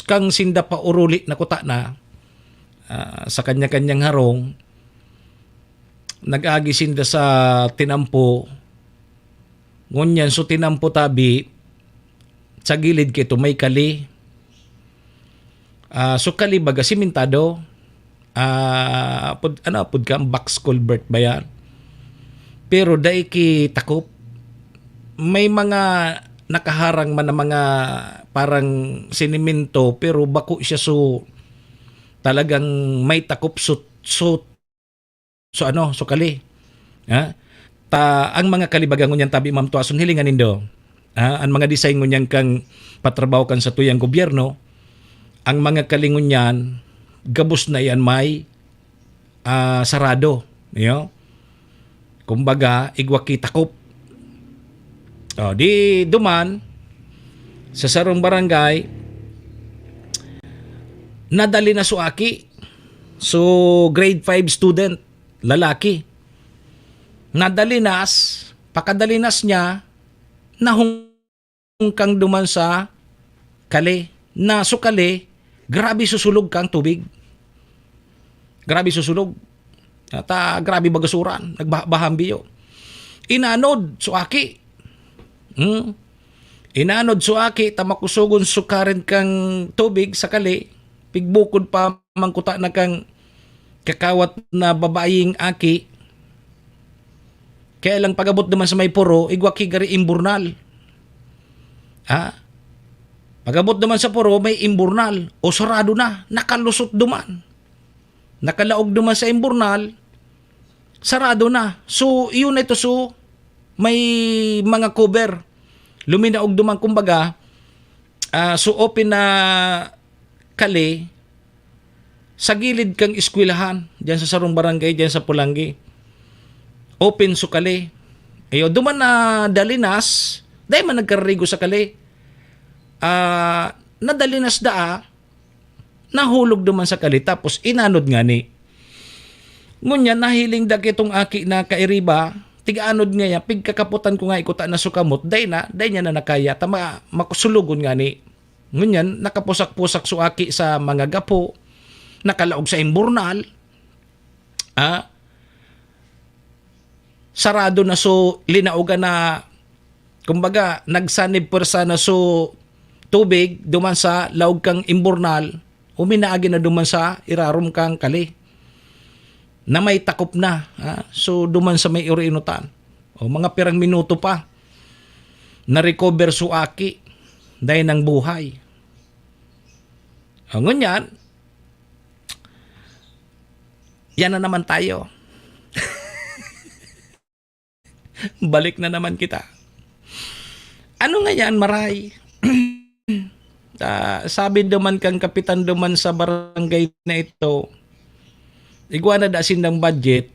B: kang sinda pa uruli na kuta na sa kanya-kanyang harong, nag-agi sinda sa tinampo. Ngunyan, so tinampo tabi, sa gilid kito may kali. So kali baga simentado. Pud ka, box culvert ba yan? Pero dahil ki takop, may mga nakaharang man na mga parang sinimento, pero bako siya so talagang may takop so kali. Ang mga kalibagan ngunyan tabi Ma'am Tuason hilingan nindo. Ang mga design ngunyan kang patrabaho kan sa tuyang gobyerno, ang mga kalingunyan gabos na yan may sarado. Kumbaga, igwaki takop. Di duman sa sarong barangay, nadali na suaki. So, grade 5 student, lalaki. Pakadalinas niya, nahungkang duman sa kali. Na so kali, grabe susulog kang tubig. Grabe susulog. Grabe bagasuran. Nagbahambiyo. Inanod, suaki. Inanod, suaki. Tamakusugon sukarin kang tubig sa kali. Pigbukod pa mangkuta na kang kakawat na babaeng aki. Kaya lang pagabot naman sa may puro, igwaki gari imburnal. Pagabot naman sa puro, may imburnal. O sarado na, nakalusot duman. Nakalaog duman sa imburnal, sarado na. So, yun ito, so, may mga cover. Luminaog duman, kumbaga, so open na kali, sa gilid kang eskwelahan, dyan sa Sarong Barangay, dyan sa Pulangi. Open so kali. Duman na dalinas, dahil man nagkararigo sa kali. Nadalinas nahulog duman sa kali, tapos inanod nga ni. Ngunyan, nahiling da kitong aki na kairiba, tigaanod nga ya, pigkakaputan ko nga ikuta na sukamot, dahil niya na nakaya, tama makusulugon nga ni. Ngunyan, nakapusak-pusak so aki sa mga gapo, nakalaog sa imburnal, sarado na so linauga na, kumbaga nagsanib persa na so tubig duman sa laog kang imburnal, uminaagi na duman sa irarom kang kali na may takop na. So duman sa may urinutan, mga pirang minuto pa na recover so aki dahil ng buhay. Ngunyan, yan na naman tayo. Balik na naman kita. Ano nga yan, maray? Sabi naman kang kapitan naman sa barangay na ito, igwa na dasin ng budget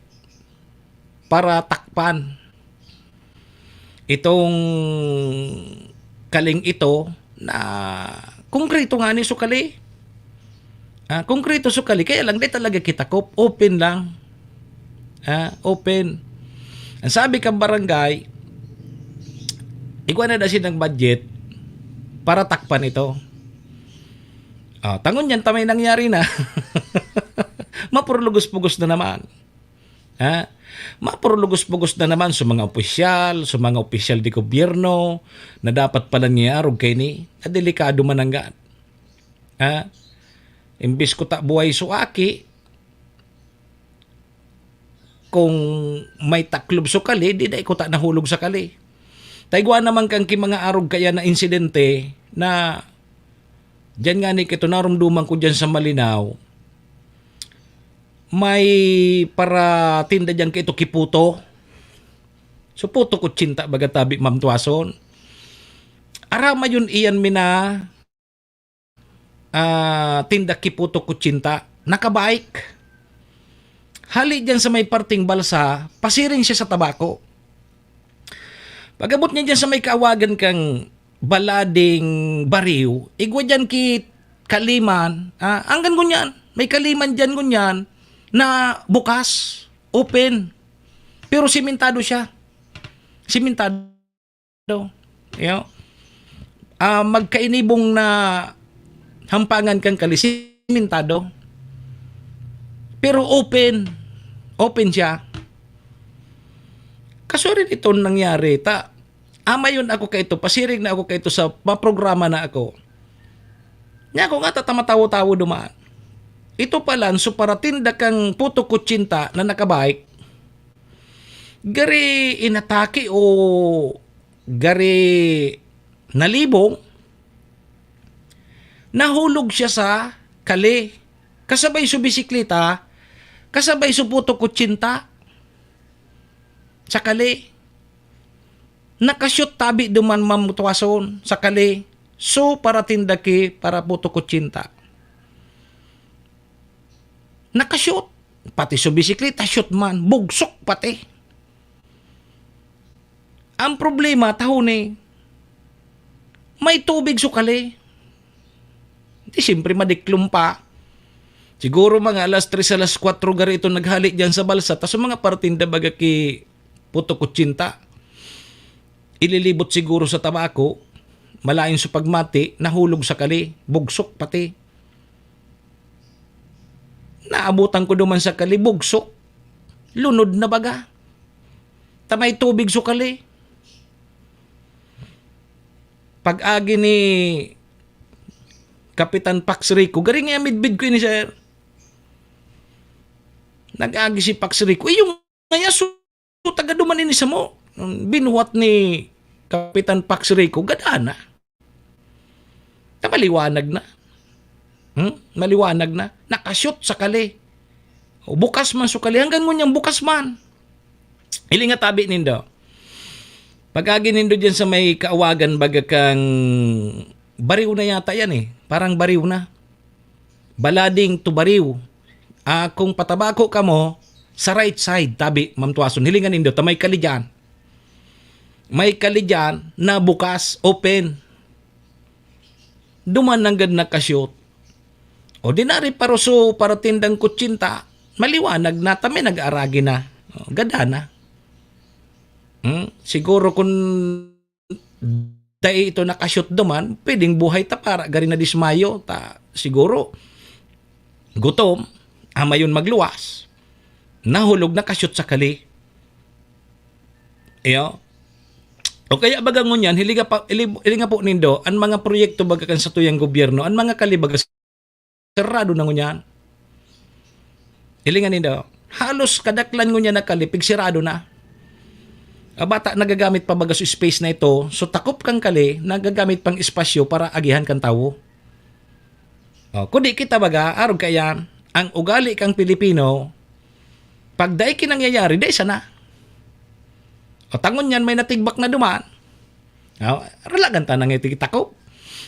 B: para takpan itong kaling ito na konkreto nga ni sukali. Konkreto sukali, kaya lang di talaga kita kop, open lang. Open. Ang sabi kang barangay, igwa na dasin ng budget para takpan ito. Tangon yan, tamay nangyari na. Mapurulugos-pugos na naman. Mapurulugos-pugos na naman sa mga opisyal di gobyerno na dapat pala niyarog kay ni, na delikado mananggan. Imbis ko buhay suaki, kung may taklob so kali, di ko nahulog sa kali. Taigwa naman kang mga arog kaya na insidente na dyan nga ni kito narumduman ko dyan sa Malinaw, may para tinda dyan kito kiputo. So puto ko cinta bagatabi Ma'am Tuason. Arama yun iyan mina tinda kiputo ko cinta. Nakabike. Hali dyan sa may parting balsa, pasiring siya sa tabako. Pagabot niya dyan sa may kaawagan kang balading bariw, igwa dyan ki kaliman, anggan gunyan, may kaliman dyan gunyan, na bukas, open. Pero simentado siya. Simentado. Magkainibong na hampangan kang kali, simentado. Pero open. Open siya. Kasurin ito nangyari, amayon ako kay ito, pasirig na ako kay ito sa programa na ako. Nya ako nga tatamatawo-tawo dumaan. Ito pala, so para tinda kang puto kutsinta na nakabike, gari inatake o gari nalibong, nahulog siya sa kali. Kasabay su bisikleta, kasabay su puto kutsinta sa kali. Nakashoot tabi duman mamutwason sa kali. So para tindaki para puto kutsinta. Nakashoot. Pati su bisikleta, shoot man. Bugsok pati. Ang problema, tahon may tubig sukali. Di siyempre madiklum pa. Siguro mga alas 3, alas 4 gari ito naghalik dyan sa balsa. Tapos mga partinda baga ki puto kutsinta. Ililibot siguro sa tabako. Malayon sa pagmati, nahulog sa kali. Bugsok pati. Naabutan ko duman sa kali, bugsok. Lunod na baga. Tamay tubig sa kali. Pag-agi ni Kapitan Pax Rico, garing nga midbid ko ni sir. Nag-agi si Pax Rico. Yung ngaya taga duman ini sa mo. Binuhat ni Kapitan Pax Rico, gadana. Maliwanag na. Maliwanag na. Nakashoot sa kali. O, bukas man sa kali. Hanggang ngunyang bukas man. Ili nga tabi nindo. Pag-agi nindo dyan sa may kaawagan baga kang bariw na yata yan eh. Parang bariw na. Balading to bariw. Kung patabako ka mo, sa right side, tabi, Ma'am Tuason, hilingan nindo, may kali dyan. May kali dyan na bukas, open. Duman ng gad nakashoot. Ordinary paroso para tindang kutsinta, maliwanag na, tami nag-aragi na. Gada na. Siguro kung dahil ito nakashoot duman, pwedeng buhay ta para gari na dismayo. Siguro, gutom, amayon magluwas. Nahulog nakashoot sa kali. Iyo. O kaya bagang ngunyan, hilinga po nindo, ang mga proyekto baga kan sa tuyang gobyerno, ang mga kalibaga sarado na ngunyan. Hilingan nindo, halos kadaklan ngunyan na kalipig, sirado na. Bata nagagamit pa baga sa space na ito, so takop kang kali, nagagamit pang espasyo para agihan kang tawo. Kundi kita baga, arog kayan, ang ugali kang Pilipino, pag dahi kinangyayari, dahi sana. O tangon yan, may natigbak na dumaan. Ralagan ta nang itikitako.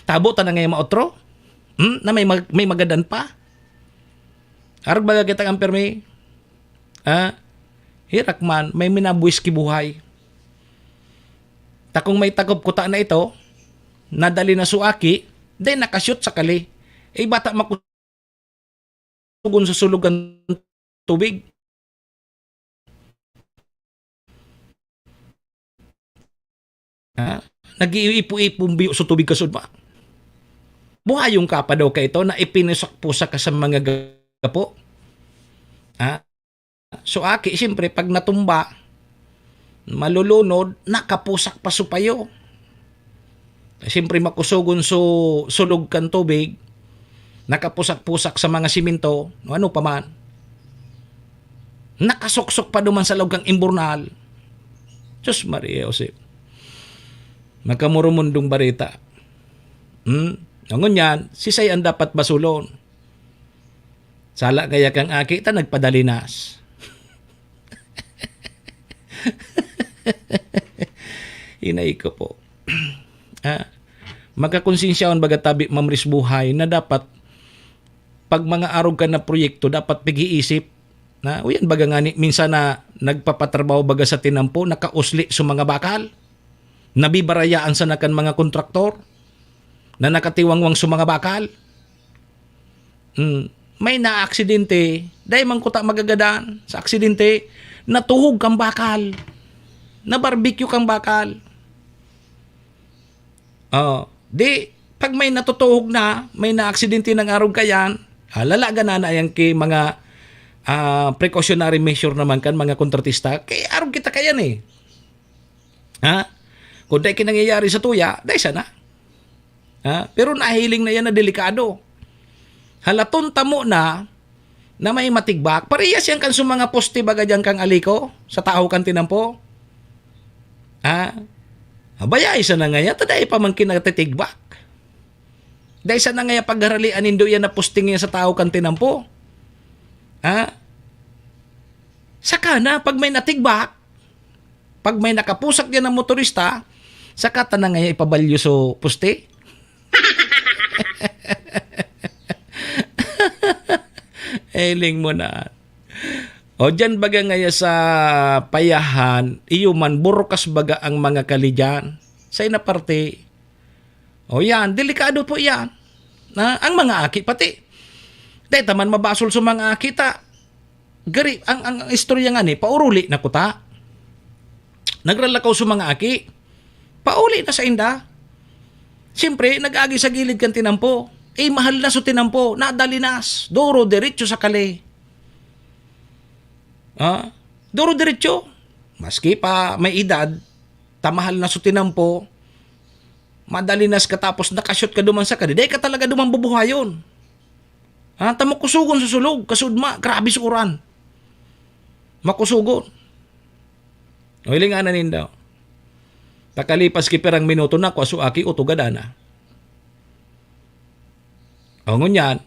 B: Tabo ta nang maotro. Na may magadan pa. Arag baga kita ang permi. Hirak man, may minabuis kibuhay. Takong may takop kuta na ito, nadali na suaki, then nakashoot sa kali. Bata makusugon sa sulugan tubig. Nag-iipo-ipong biyo sa tubig kasod pa. Buhayong ka pa daw ka ito na ipinusakpusa ka sa mga gapo. So aki, siyempre, pag natumba, malulunod, nakapusak pa supayo. Siyempre, makusugon sulog kan tubig, nakapusak-pusak sa mga siminto, ano pa man. Nakasuksok pa duman sa loob kang imburnal. Diyos Maria Jose. Magkamurumundong barita. Nangon yan, sisay ang dapat basulon. Sala kaya kang aki, nagpadalinas. Hinay ko po. Magkakonsensyawan baga tabi mamris buhay na dapat pag mga arog ka na proyekto, dapat pag-iisip na, uyan baga nga minsan na nagpapatrabaho baga sa tinampo, nakausli sa mga bakal. Nabibarayaan sa nakan mga kontraktor na nakatiwangwang sa mga bakal. May na-aksidente, dahil man kuta magagadaan sa aksidente, natuhog kang bakal, na barbecue kang bakal. Di, pag may natutuhog na, may na-aksidente ng araw kayan, lalaga na yung mga precautionary measure naman kan mga kontratista, kaya araw kita kayan Ha? Kung dahil kinangyayari sa tuya, dahil sana. Ha? Pero nahiling na yan na delikado. Halaton tamo na may matigbak, parehas yan kan sa mga poste baga dyan kang aliko, sa tao kan tinampo. Ha? Abaya, isa na nga yan, taday pa man kinatitigbak. Dahil isa na nga yan pagharalian nindo yan na posting yan sa tao kan tinampo. Ha? Saka na, pag may natigbak, pag may nakapusak yan ng motorista, saka ta na nga yan ipabalyo so poste. Eling mo na. O dyan baga ngaya sa payahan, iyo man burukas baga ang mga kalidyan. Sa ina parte. O yan, delikado po yan. Ang mga aki pati. Dahil taman mabasol sa mga aki ta. Gari, ang istorya nga ni, pauruli na kuta. Nagralakaw sa mga aki. Pauli na sa inda. Siyempre, nag-agi sa gilid kan tinampo. Mahal na so tinampo, nadalinas, duro diretso sa kali. Duro diretso. Maski pa may edad, tamahal na so tinampo, madalinas ka tapos nakashoot ka duman sa kali, day ka talaga duman bubuhayon. Tamukusugon sa sulog, kasudma, grabe sukuran. Makusugon. O ilinganan nindaw. Takalipas ki perang minuto na, kwaso aki utugadana. O ngunyan,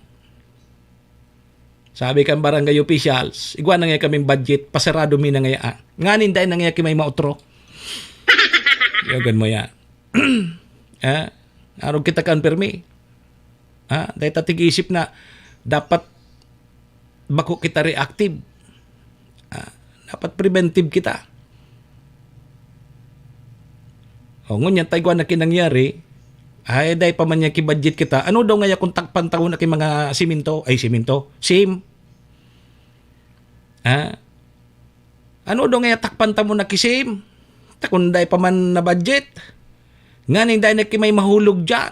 B: sabi kan barangay officials, igwa na nga kaming budget, pasarado mi na nga. Nganin dahil na nga may mautro. Yogan mo yan. Arog kita kan permi. Dahil tatig-isip na, dapat bako kita reactive. Dapat preventive kita. O ngunyan, tayo na kinangyari, ay, dahil pa man niya kibudget kita. Ano daw nga kung takpan taon na kay mga siminto? Sim. Ano daw nga takpan taon na kisim? Kung dahil pa man na budget. Nganing dahil na may mahulog dyan.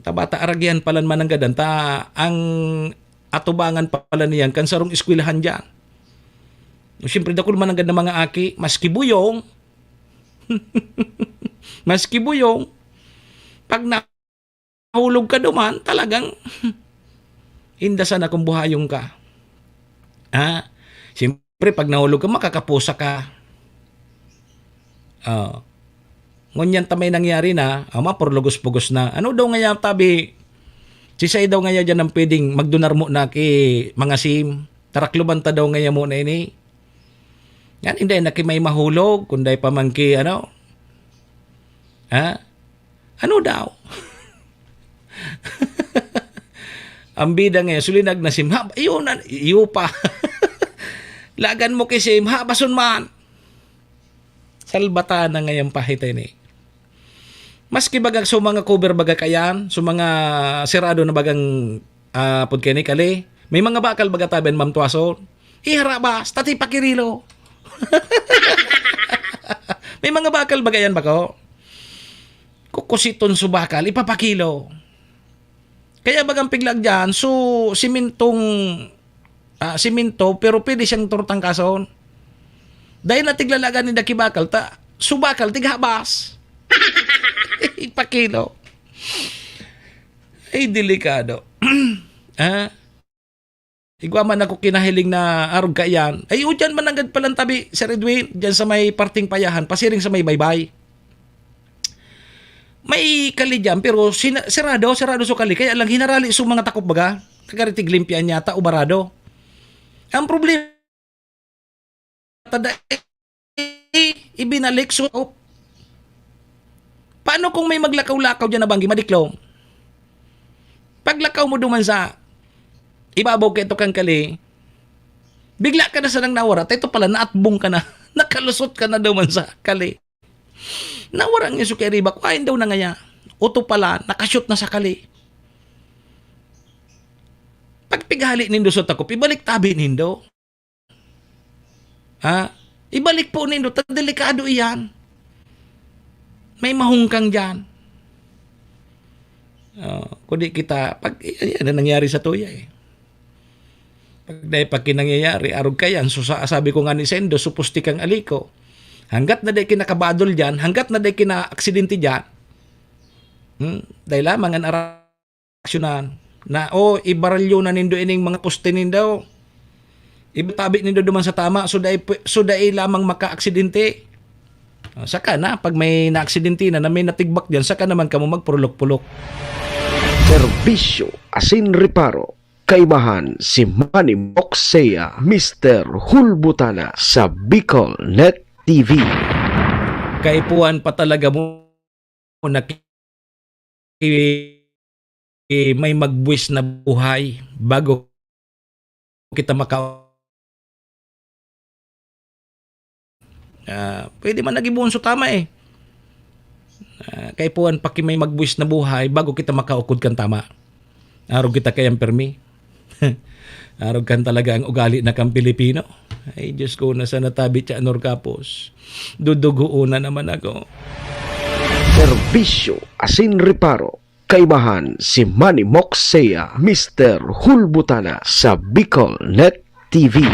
B: Tabata aragyan pala man ang gadan. Ang atubangan pala niyan kan sarong eskwelahan dyan. Siyempre dako man ang gadan mga aki. Maski buyong. Maski buyong, pag nahulog ka duman, talagang indasan na kung buhayong ka. Siyempre, pag nahulog ka, makakapusa ka. Ngunyan tamay nangyari na, mapurlugos-pugos na. Ano daw nga tabi, sisay daw nga dyan ang pwedeng magdonar mo na kay mga sim. Tarakluban ta daw nga mo na ini. Yan, hindi na may mahulog, kundi pa man ki, ano daw? Ang bida ngayon, sulinag na sim, iyo pa. Lagan mo kay sim, bason man. Salbata na ngayon pahitay ni. Maski bagag so mga cover baga kayan, so mga sirado na bagang pudkeni kali, may mga bakal baga taben Ma'am Tuaso. Iharabas, tati pakirilo. May mga bakal bagayan bako. Kukusiton su bakal, ipapakilo. Kaya bagang piglag dyan, so simintong siminto, pero pwede siyang turtang kason. Dahil natiglalagan ni Daki bakal, subakal, tighabas. Ipakilo. Ay, delikado. Igwa man ako kinahiling na arog ka yan. Ay, dyan man agad palang tabi, Sir Edwin, dyan sa may parting payahan, pasiring sa may baybay. May kali dyan, pero sirado so kali. Kaya lang hinarali sa mga takop baga, kagaritig limpian yata, ubarado. Ang problema, ibinalik so, paano kung may maglakaw-lakaw dyan na banggi, madiklong? Paglakaw mo duman sa ibabaw ka ito kang kali, bigla ka na sa nang nawara, ito pala naatbong ka na, nakalusot ka na duman sa kali. Nawarang yung sukeri ba, kuhain daw na ngaya, uto pala, nakashoot na sa kali. Pagpighali nindo sa takop, ibalik tabi nindo. Ibalik po nindo, delikado iyan. May mahungkang dyan. Kundi kita, yan na nangyari sa tuya eh. Pag kinangyayari, arog ka yan, so sabi ko nga ni Sendo, supusti kang aliko. Hanggat na day kinakabadol dyan, hanggat na day kina-aksidente dyan, dahil lamang ang araksyonan na ibaralyo na nindo ining mga poste nindo. Ibatabi nindo duman sa tama, so day lamang maka-aksidente. Saka na, pag may na-aksidente na may natigbak dyan, saka naman kamo magpurulok-pulok.
E: Serbisyo asin reparo. Kaibahan si Manny Moxea, Mr. Hulbutana sa Bicol Net TV.
B: Kaipuan pa talaga mo na may magbuwis na buhay bago kita pwede man nagibuon so tama kaipuan pa may magbuwis na buhay bago kita makaukod kan tama. Arog kita kayang permi. Arog kan talaga ang ugali na kang Pilipino. Ay, Diyos ko, nasa natabi siya, Norcapos. Dudugo na naman ako.
E: Serbisyo asin reparo. Kaibahan si Manny Moxea, Mr. Hulbutana sa Bicol Net TV.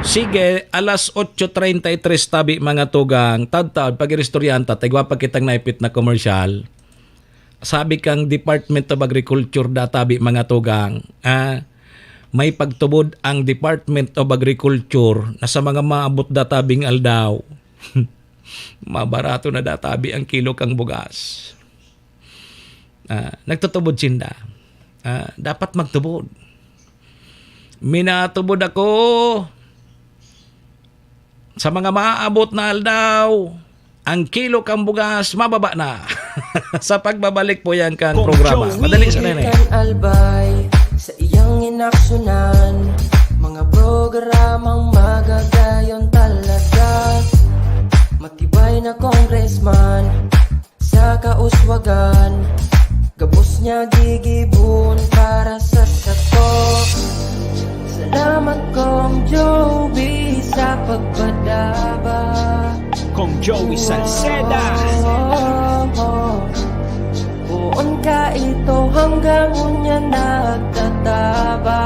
B: Sige, alas 8:33 tabi mga tugang. Tad-tad, pag-irestoryanta, tagwa pa kitang naipit na komersyal. Sabi kang Department of Agriculture databi mga tugang, may pagtubod ang Department of Agriculture na sa mga maabot databing aldaw. Mabarato na databi ang kilo kang bugas. Nagtutubod sinda. Dapat magtubod. Minatubod ako sa mga maabot na aldaw. Ang kilo kang bugas, mababa na. Sa pagbabalik po yan kang programa. Madali sa nene.
D: Albay, sa iyang inaksyonan, mga programang magagayon talaga. Matibay na congressman, sa kauswagan, gabos niya gigibon para sa satok. Salamat Kong Joey sa pagpadaba.
N: Kong Joey Salceda.
D: Buon ka ito hanggang unya nagtataba.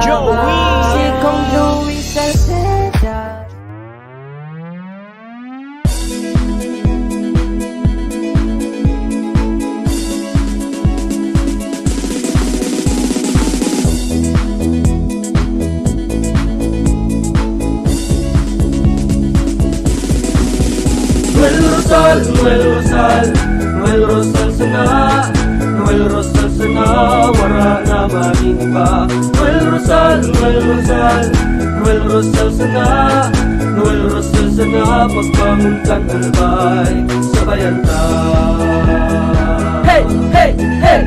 N: Joey!
D: Si Kong Joey Salceda.
C: Noel Rosal sana, Noel Rosal sana, wala na maniba. Noel Rosal sana, Noel Rosal sana, pagbangon kan albay, sabayan ta. Hey, hey, hey!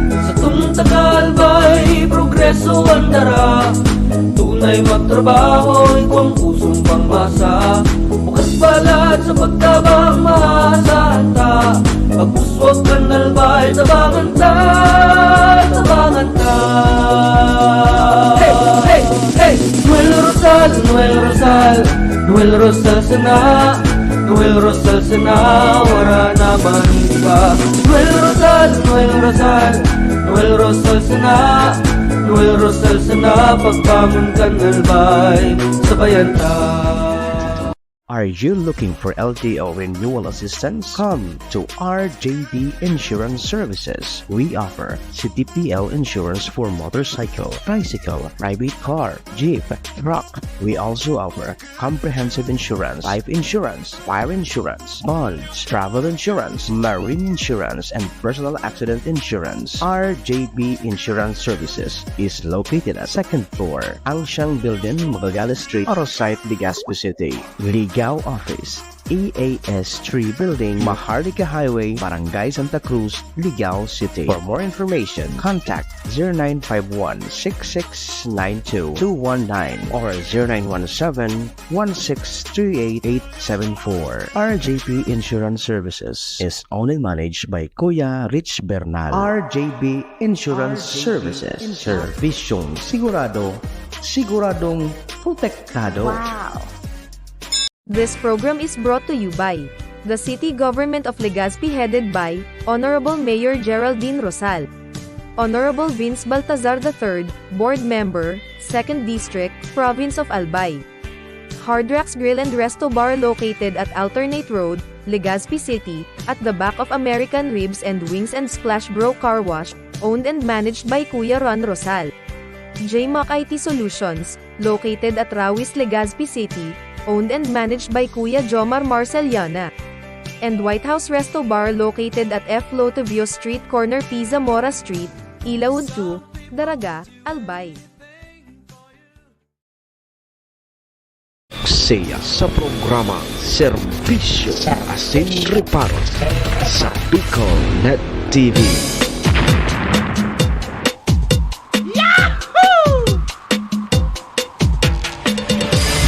C: Sa tuntagalbay, progreso ang dara, tunay magtrabaho, ikaw ang pusong pangmasa. Bukas balat sa pagtabang maasahan ta, pagpuswag ka nalbay, tabangan ta, tabangan ta. Hey, hey, hey! Noel Rosal, Noel Rosal, Noel Rosal sana, Noel Rosal sana, wala naman iba. Noel Rosal, Noel Rosal, Noel Rosal sana, Noel Rosal sana, pagbangon ka nalbay, sabayan ta.
E: Are you looking for LTO renewal assistance? Come to RJB Insurance Services. We offer CTPL insurance for motorcycle, tricycle, private car, jeep, truck. We also offer comprehensive insurance, life insurance, fire insurance, bonds, travel insurance, marine insurance, and personal accident insurance. RJB Insurance Services is located at 2nd floor, Angshang Building, Magallanes Street, Orosite, Legazpi City. Ligao Office, EAS 3 Building, Maharlika Highway, Barangay Santa Cruz, Ligao City. For more information, contact 0951-6692-219 or 0917-1638874. RJP Insurance Services is owned and managed by Kuya Rich Bernal. RJB Insurance Services. Servisyong sigurado, siguradong protektado.
G: Wow! This program is brought to you by the City Government of Legazpi headed by Honorable Mayor Geraldine Rosal, Honorable Vince Baltazar III, Board Member, 2nd District, Province of Albay, Hard Rocks Grill and Resto Bar located at Alternate Road, Legazpi City, at the back of American Ribs and Wings and Splash Bro Car Wash, owned and managed by Kuya Ron Rosal. JMac IT Solutions, located at Rawis, Legazpi City, owned and managed by Kuya Jomar Marceliana. And White House Resto Bar located at F. Lotovio Street Corner Pisa Mora Street, Ilaud 2, Daraga, Albay.
E: Saya sa programa Serbisyo Asin Reparo sa Bicol Net TV.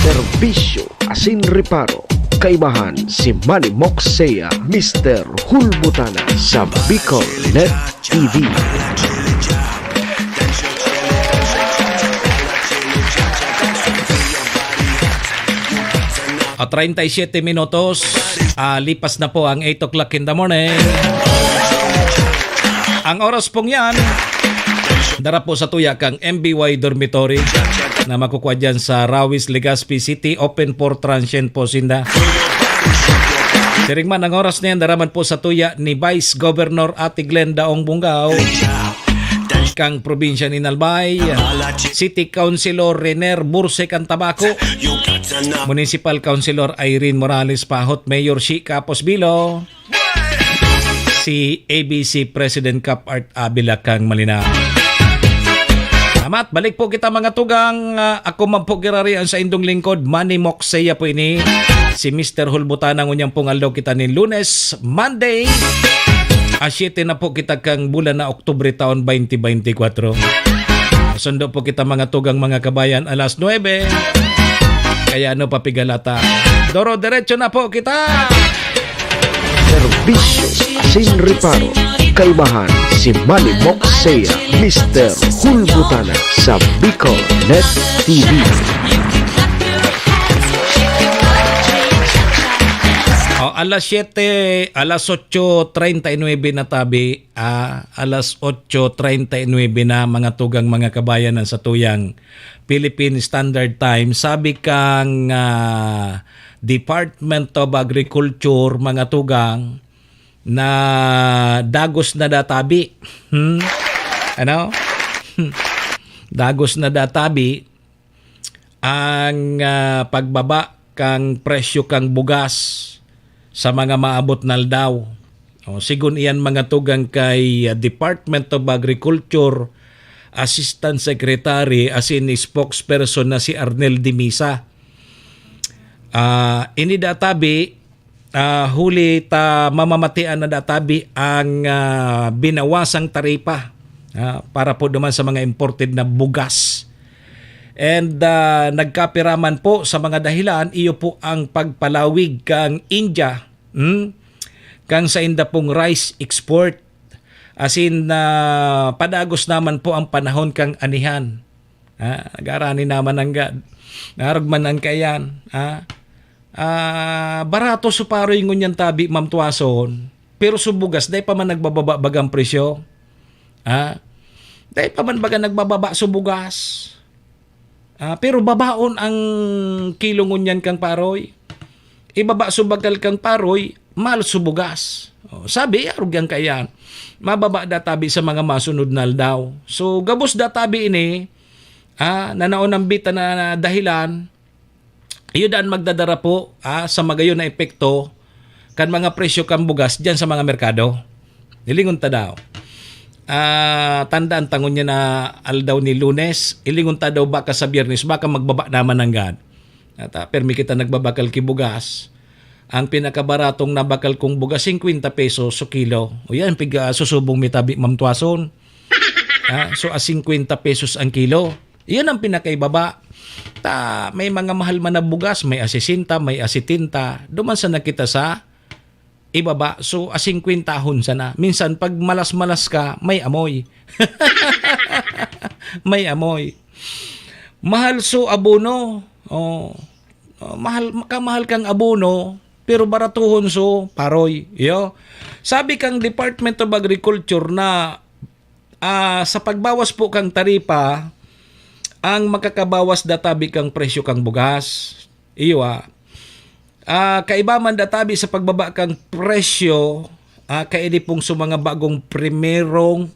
E: Serbisyo Asin Reparo, kaibahan si Manny Moxea, Mr. Hulbutana sa Bicol Net TV.
B: 37 minutos, lipas na po ang 8 o'clock in the morning. Ang oras pong yan, dara po sa tuya kang MBY Dormitory na makukuha dyan sa Rawis, Legazpi City, open for transient po sinda. Siringman ang oras na yan, daraman po sa tuya ni Vice Governor Ate Glenda Ong Bungao, kang probinsya ni Albay, City Councilor Rener Bursek Antabaco, Municipal Councilor Irene Morales Pahot, Mayor Shi Capos Bilo, si ABC President Cap Art Abila kang Malinaw. Salamat, balik po kita mga tugang. Ako man po girarian sa indong lingkod, Manny Moxea po ini. Si Mr. Hulbutana ngunyang pong aldaw kita ni Lunes, Monday, 7 na po kita kang bulan na Oktubre taon 2024. Sundo po kita mga tugang mga kabayan alas 9. Kaya ano papigalata. Doro diretso na po kita.
E: Serbisyo Asin Reparo, kaibahan si Manny Moxea, Mr. Hulbutana sa Bicol Net TV.
B: Alas 7, alas 8.39 na tabi, alas 8.39 na mga tugang mga kabayanan sa tuyang Philippine Standard Time. Sabi kang Department of Agriculture mga tugang na dagos na databi. Ano? Dagos na databi ang pagbaba kang presyo kang bugas sa mga maabot na aldaw. Sigun iyan mga tugang kay Department of Agriculture Assistant Secretary as in spokesperson na si Arnel Dimisa. Ini databi huli ta mamamatian na databi ang binawasang taripa para po naman sa mga imported na bugas. And nagkapiraman po sa mga dahilan, iyo po ang pagpalawig kang India, kang sa inda pong rice export. As in, padagos naman po ang panahon kang anihan. Nag-arani naman ang gad. Naragman ang kayan. Barato suparo yung ngunyan tabi, Ma'am Tuason. Pero subugas, dahi pa man nagbababa bagang presyo. Dahi pa man baga nagbababa subugas. Pero babaon ang kilo ngunyan kang paroy. Ibaba subagal kang paroy, mal subugas. Sabi, arug yang kayan. Mababa databi sa mga masunod na aldaw. So, gabos databi ini, nanaon ang bita na dahilan, iyudan magdadara po sa magayon na epekto kan mga presyo kang bugas dyan sa mga merkado. Nilingon ta daw. Tandaan tangon niya na aldaw ni Lunes, ilingon ta daw baka sa Biyernes, baka magbaba naman ng gad. Permi kita nagbabakal kibugas. Ang pinakabaratong nabakal kong bugas, 50 pesos so kilo. O yan, susubong mitabi, Ma'am Tuason. So, 50 pesos ang kilo. Iyan ang pinakaibaba. May mga mahal man na bugas, may asisinta, may asitinta. Duman sa nakita sa ibaba. So, 50 tahon sana. Minsan, pag malas-malas ka, may amoy. May amoy. Mahal so abono. Mahal kang abono, pero baratuhon so paroy. Yo. Sabi kang Department of Agriculture na sa pagbawas po kang taripa, ang makakabawas databi kang presyo kang bugas. Iyo kaiba man databi sa pagbaba kang presyo, kaili pong sa mga bagong primerong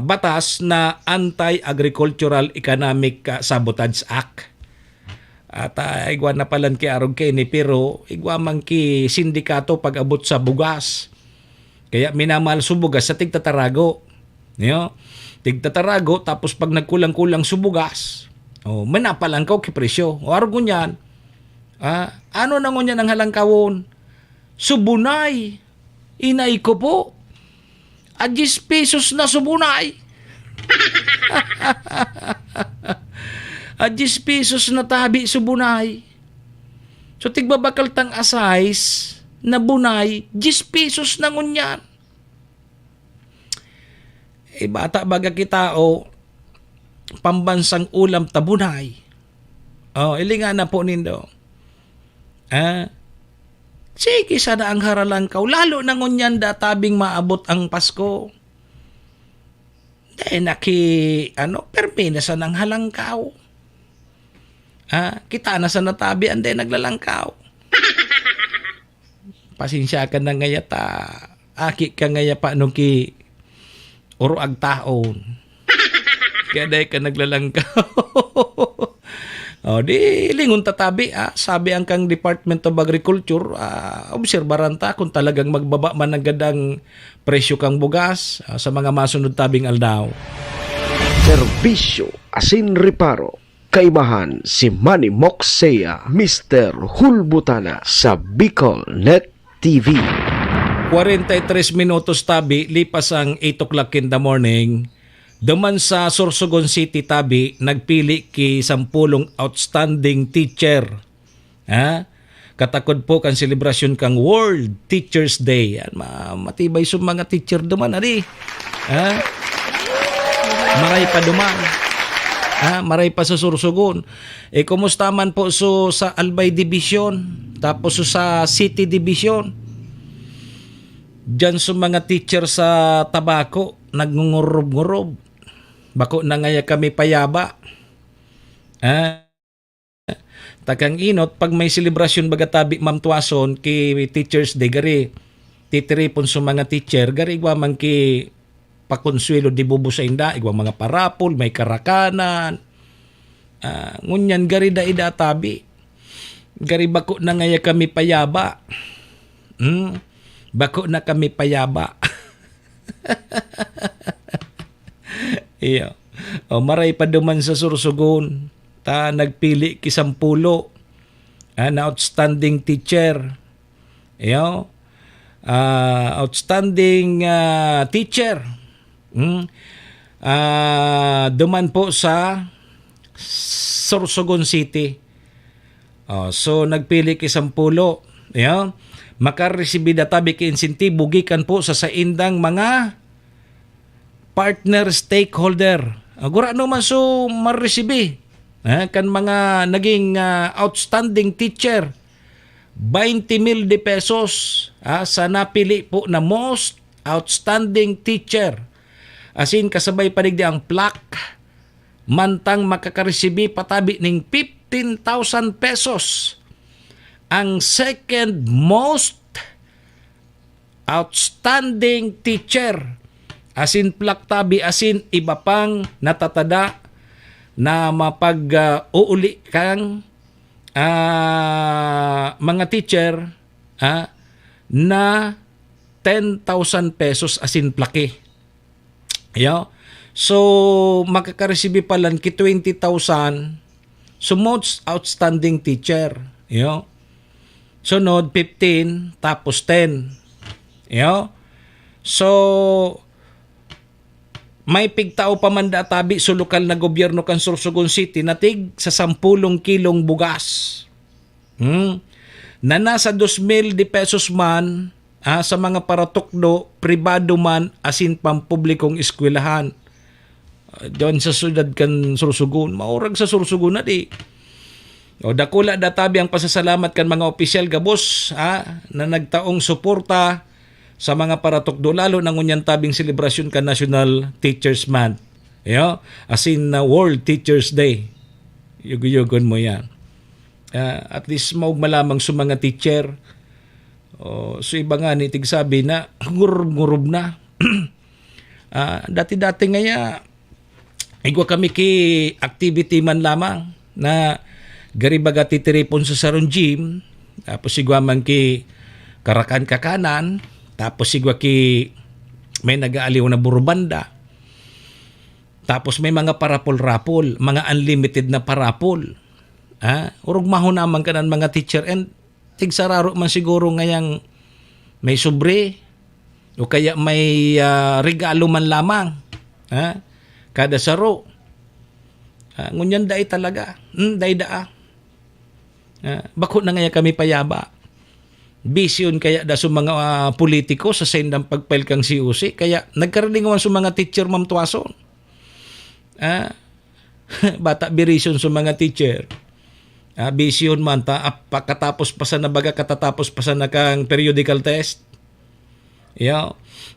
B: batas na Anti-Agricultural Economic Sabotage Act. At igwa na palan ki arog kay ni pero igwa man ki sindikato pag-abot sa bugas. Kaya minamahal sa bugas sa tigtatarago. Tigtatarago tapos pag nagkulang-kulang sa bugas, manapalang ka ki presyo. O arog ngunyan, ano na ngunyan ang halangkawon? Subunay. Inay ko po. 10 pesos na subunay. 10 pesos na tabi subunay. So tigbabakal tang asais na bunay, 10 pesos na ngunyan. Bata baga kita pambansang ulam tabunay. Ilingan na po nindo. Sige, sana ang haralangkaw. Lalo na ngunyan databing maabot ang Pasko. Dahil permina sa nang halangkaw. Kita na sa natabi, anday naglalangkaw. Pasensya ka na ngayata. Aki ka ngaya pa nung ki uruag taon. Kaya dahil ka naglalangkaw. Di lingon tatabi. Sabi ang kang Department of Agriculture, obserbaran ta kung talagang magbaba man ang gadang presyo kang bugas sa mga masunod tabing aldaw.
E: Serbisyo asin reparo. Kaibahan si Manny Moxea, Mr. Hulbutana sa Bicol Net TV.
B: 43 minutos tabi, lipas ang 8 o'clock in the morning. Duman sa Sorsogon City tabi, nagpili ki 10 outstanding teacher. Katakod po kan selebrasyon kang World Teachers Day. Matibay sa mga teacher duman, maray pa duman. Maray pa sa Sorsogon. Kumusta man po sa Albay Division, tapos sa City Division. Diyan sa mga teacher sa Tabako, nagngungurob-ngurob. Bako na ngaya kami payaba. Takang inot, pag may selebrasyon bagatabi Ma'am Tuason ki Teachers Day, gari titiripon sa mga teacher, gari igwa man ki pakonsuelo di bubo sa inda, igwa mga parapol, may karakanan. Ngunyan gari da idatabi. Gari bako na ngaya kami payaba. Bako na kami payaba. Iyo. Maray pa duman sa Sorsogon. Nagpili ki 10 na outstanding teacher. Iyo. Outstanding teacher. Duman po sa Sorsogon City. So nagpili ki 10. Iyo. Makaresibi databi ki insentibo gikan po sa saindang mga partner stakeholder. Gura naman so maresibi kan mga naging outstanding teacher 20,000 pesos sa napili po na most outstanding teacher. Asin kasabay padigdi ang plaque, mantang makakaresibi patabi ning 15,000 pesos. Ang second most outstanding teacher, asin plaktabi, asin iba pang natatada na mapag-uuli kang mga teacher na 10,000 pesos asin plaki. So makakaresibi palan ki 20,000 so most outstanding teacher. Sunod 15 tapos 10. So may pigtao pa man databi sa lokal na gobyerno kan Sorsogon City natig sa 10 kilong bugas. Na nasa 2,000 pesos man sa mga paratukdo, pribado man asin pampublikong eskwelahan. Doon sa sudad kan Sorsogon, maurag sa Sorsogon na di. Dakula databi ang pasasalamat kan mga opisyal gabos na nagtaong suporta sa mga paratukdo, lalo na ngunyan tabing selebrasyon kan National Teachers Month. As in World Teachers Day. Yuguyugon mo yan. At least malamang sa mga teacher. So iba nga nitig sabi na ngurub na. Dati-dati ngaya igwa kami ki activity man lamang na garibaga titiripon sa sarong gym, tapos igwa man ki karakan kakanan, tapos igwa ki may nag-aaliw na burubanda, tapos may mga parapol-rapol, mga unlimited na parapol. Urog mahon naman ka ng mga teacher, and tigsararo man siguro ngayang may sobre o kaya may regalo man lamang. Kada saro. Ngunyan dahi talaga. Dahi daa. Bako na ngaya kami payaba. Busy yun kaya da sa mga politiko sa sendang pagpail kang COC. Kaya nagkaralingawan sa mga teacher, Ma'am Tuason. Bata birison sa mga teacher. Busy yun man pagkatapos pa sa nabaga, katatapos pa sa nakang periodical test.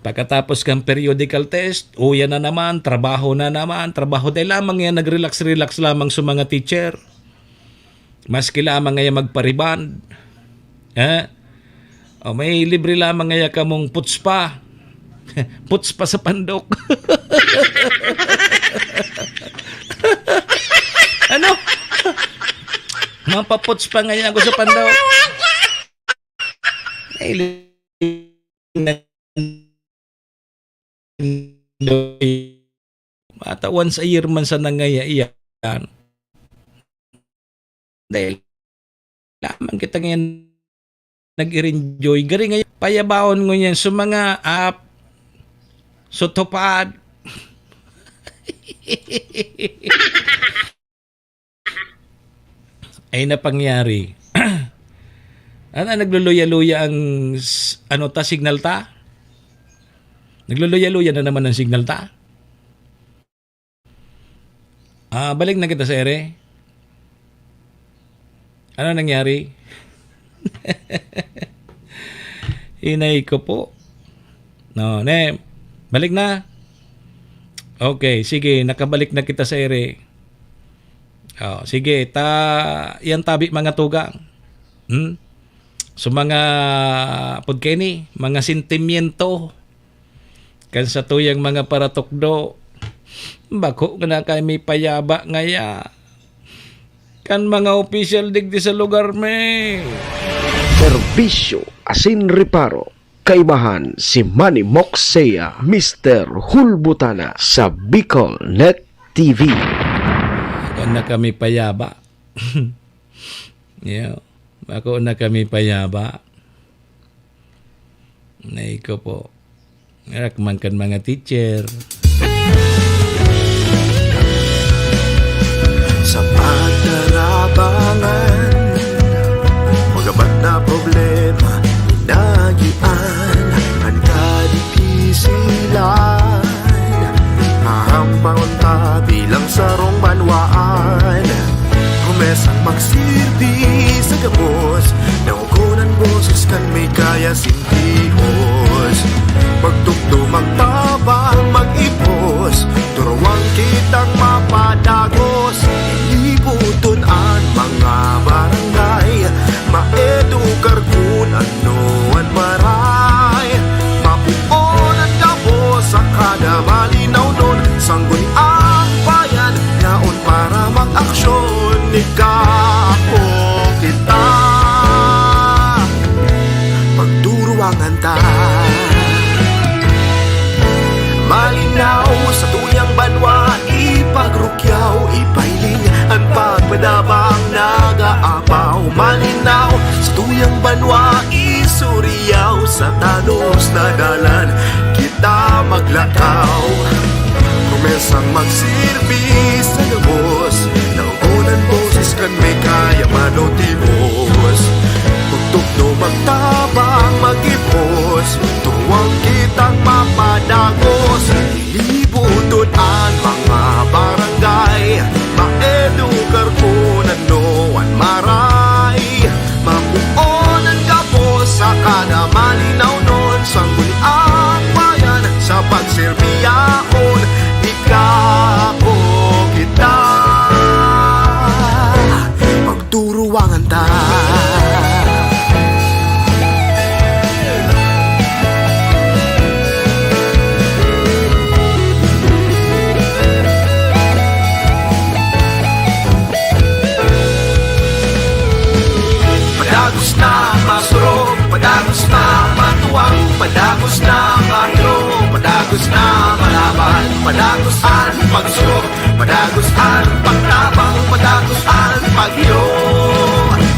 B: Pagkatapos kang periodical test, uya na naman, trabaho dahil lamang yan, nag-relax lamang sa mga teacher. Maski lamang ngayon magpariband. May libre lamang ngayon kamong putspa. Putspa sa pandok. Ano? Mapaputs pa ngayon ako sa pandok. Mata once a year man sa nangayaiyan. Dahil lamang kita ngayon nag-enjoy. Gari ngayon, payabaon ko yan sa mga app, sotopad. Ay napangyari. Nagluluya-luya ang signal ta? Nagluluya-luya na naman ang signal ta? Balik na kita sa ere. Ano nangyari? Inay ko po. No, balik na. Okay, sige, nakabalik na kita sa ere. Sige, yan tabi mga tugang. So mga pudkeni, mga sentimiento kan sa tuyang mga paratokdo, bako na kami payaba ngaya kan mga official digdi sa lugar me.
E: Serbisyo asin reparo, kaibahan si Manny Moxea, Mr. Hulbutana sa Bicol Net TV.
B: Na kami payaba. Ako na kami payaba. Naiko po. Rakman kan mga teacher.
O: Sa pagdarabangan, magabat na problema, inagian, ang kadipisilan, hahampangon bilang sarong banwaan, promesang magsilbi sa gabos, naukunan boses kan may kaya sintihos, magtukdo magtabang mag-ipos, turuang kitang mapadagos, ilibuton ang mga barangay, maedukar kung anoan maray, mapuon ang gabos sa kada malinaw nun, sangguni ang bayan, naon para mag-aksyon, ikaw kita, pagduruangan ta. Malinaw sa tuyang banwa, ipagrukyaw, ipailing ang pagpadabang nag-aapaw. Malinaw sa tuyang banwa, isuriyaw sa tanos na dalan, kita maglakaw. Promesang magsilbi sa gabos, nauunan boses kan may kaya manotimos. Pagtukdo magtabang mag-ipos, tuwang kitang mapadagos, ilibuton ang mga barangay, maedukar kung anoan maray, mapuon ang gabos sa kada malinaw nun, sangguni ang bayan sa pagserbiyaon, ikaw kita. turuangan ta. Padagos na masurog, padagos na matuwang, padagos na mahiro, padagos na malaban, padagos ang pagsurog, padagos ang pagtabang, padagos ang paghiro.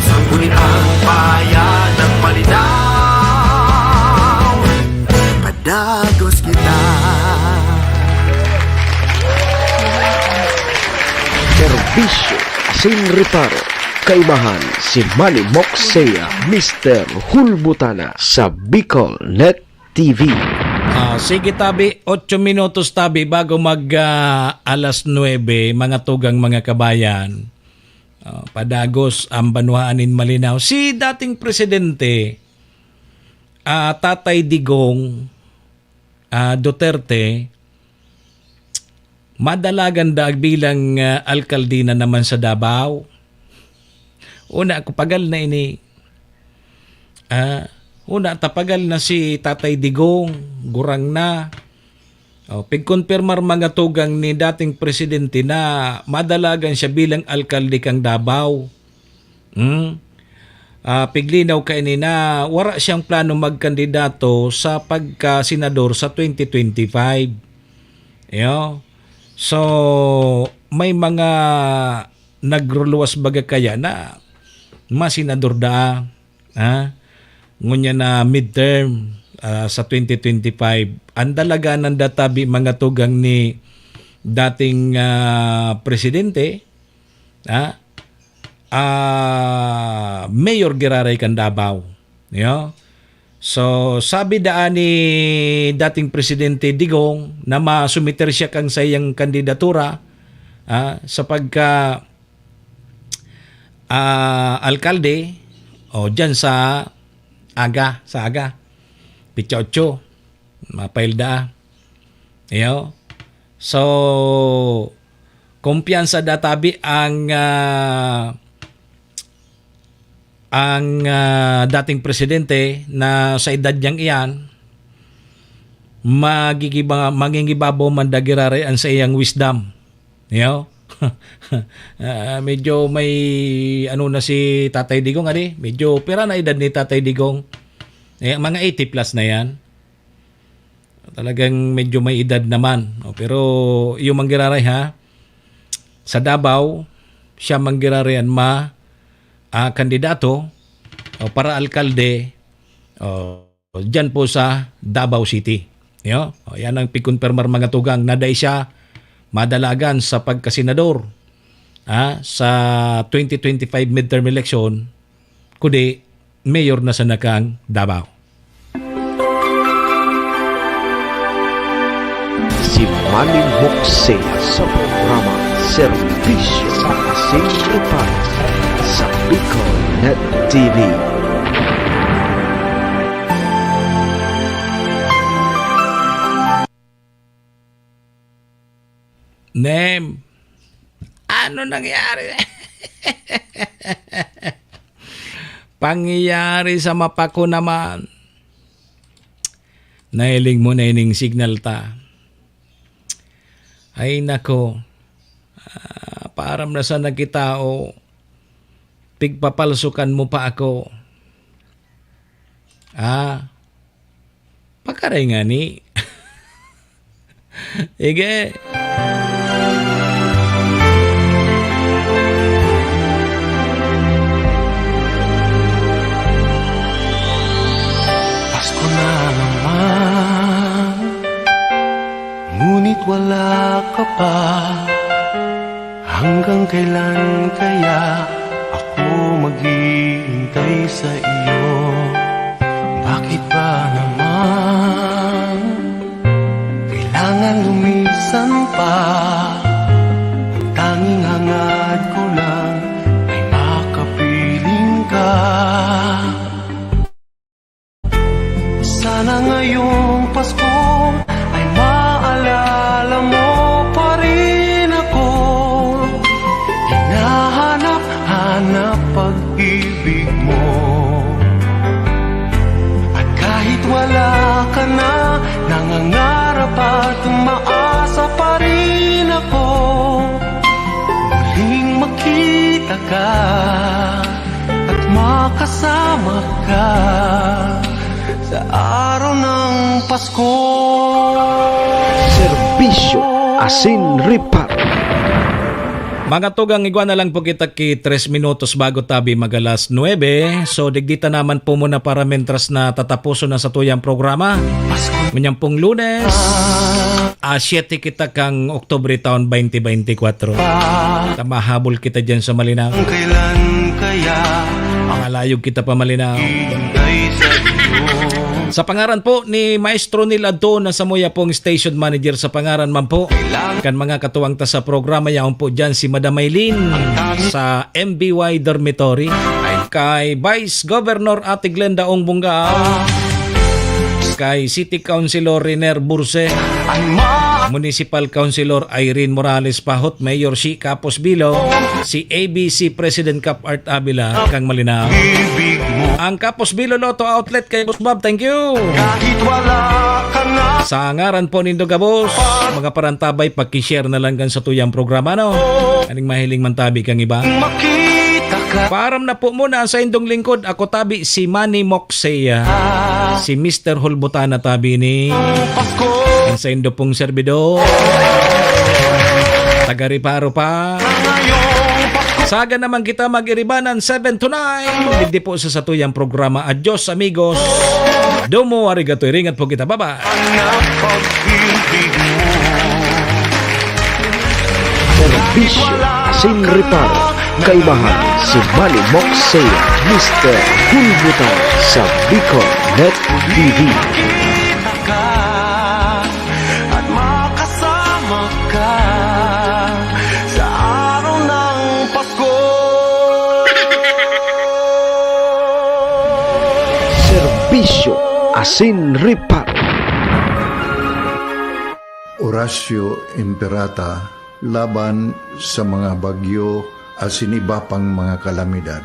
O: Sanggunin ang bayan ng malinaw, padagos kita.
E: Serbisyo Asin Reparo. Kaimahan si Manny Moxea, Mr. Hulbutana sa Bicol Net TV.
B: Sige tabi, 8 minutos tabi bago mag alas 9, mga tugang mga kabayan. Padagos ang banwaanin malinaw. Si dating presidente, Tatay Digong Duterte, madalagan daag bilang alkalde na naman sa Davao. Una ako pagal na ini. Una tapagal na si Tatay Digong, gurang na. Pigkonfirmar mga tugang ni dating presidente na madalagan siya bilang alkalde kang Davao. Piglinaw kay ni na wala siyang plano magkandidato sa pagka-senador sa 2025. So, may mga nagruluwas baga kaya na masenador da, ngunya na midterm sa 2025. Ang dalaga ng databi mga tugang ni dating presidente, Mayor Giraray kan Davao. So, sabi daan ni dating presidente Digong na masumiter siya kang sayang kandidatura sa pagka alkalde dyan sa aga Pichocho mapailda. So kumpiyansa databi ang dating presidente na sa edad niyang iyan mangingibabaw man dagirare ang sa iyang wisdom. Medyo may na si Tatay Digong medyo pera na edad ni Tatay Digong, mga 80 plus na yan, talagang medyo may edad naman. Pero yung manggiraray sa Davao siya manggirarayan kandidato para alkalde dyan po sa Davao City. Yan ang pikonfirmar mga tugang na day siya madalagan sa pagkasenador sa 2025 midterm election, kundi mayor na sa nakang Davao.
E: Si Manny Moxea sa programa Serbisyo Asin Reparo sa Bicol Net TV.
B: Nem, ano nangyari? Pangyayari sa mapako naman. Nailing mo na ining signal ta. Ay nako, param na sa nagkitao, pigpapalsukan mo pa ako. Pakaray nga ni. Ige.
O: Pasko na naman, ngunit wala ka pa. Hanggang kailan kaya ako maghihintay sa iyo? Bakit ba naman kailangan lumisan pa? Ang tanging hangad ko lang ay makapiling ka. Sana ngayong Pasko ay maalala mo pa rin ako. Hinahanap-hanap pag-ibig mo. At kahit wala ka na, nangangarap at umaasa pa rin ako. Muling makita ka at makasama ka sa araw ng Pasko.
N: Serbisyo Asin Repar.
B: Mga tugang igwa na lang po kita ki 3 minutos bago tabi magalas 9. So digdita naman po muna para mentras na tatapuso na sa tuyang programa. Munyang pong Lunes, 7 kita kang Oktubre taon 2024. Tamahabol kita dyan sa Malinaw.
O: Kailan kaya
B: Pangalayog kita pa Malinaw.
O: hintay sa iyo?
B: Sa pangaran po ni Maestro Nilado na samuya pong station manager sa pangaran man po. Kan mga katuwang ta sa programa yaon po dyan si Madam Maylin sa MBY Dormitory. Kay Vice Governor Ate Glenda Ong Bunga. Kay City Councilor Riner Burse. Municipal Councilor Irene Morales Pahot, Mayor si Capos Bilo, si ABC President Cap Art Abila, kang Malinaw. Ang Capos Bilo Lotto Outlet kay Boss Bob, thank you.
O: Kahit wala ka na,
B: Sa ngaran po nindo Gabos, mga parantabay, paki-share na lang kan sa tuyang programa, no? Aning mahiling mantabi kang iba.
O: makita ka.
B: Param na po muna sa indong lingkod, ako tabi si Manny Moxeya, si Mr. Hulbutana tabi ni ang sa indo pong servidor, taga-riparo pa. Saga naman kita mag-iribanan 7 to 9. Hindi po sa satuyang programa. Adios amigos. Domo arigato, ringat po kita. Bye-bye.
N: Serbisyo Asin Repar. Kaibahan si Manny Moxeya, Mr. Hulbutan sa Bicol Net TV.
O: At makasama ka sa araw ng Pasko.
N: Serbisyo Asin Repar.
M: Horacio Imperata laban sa mga bagyo asin iba pang mga kalamidad.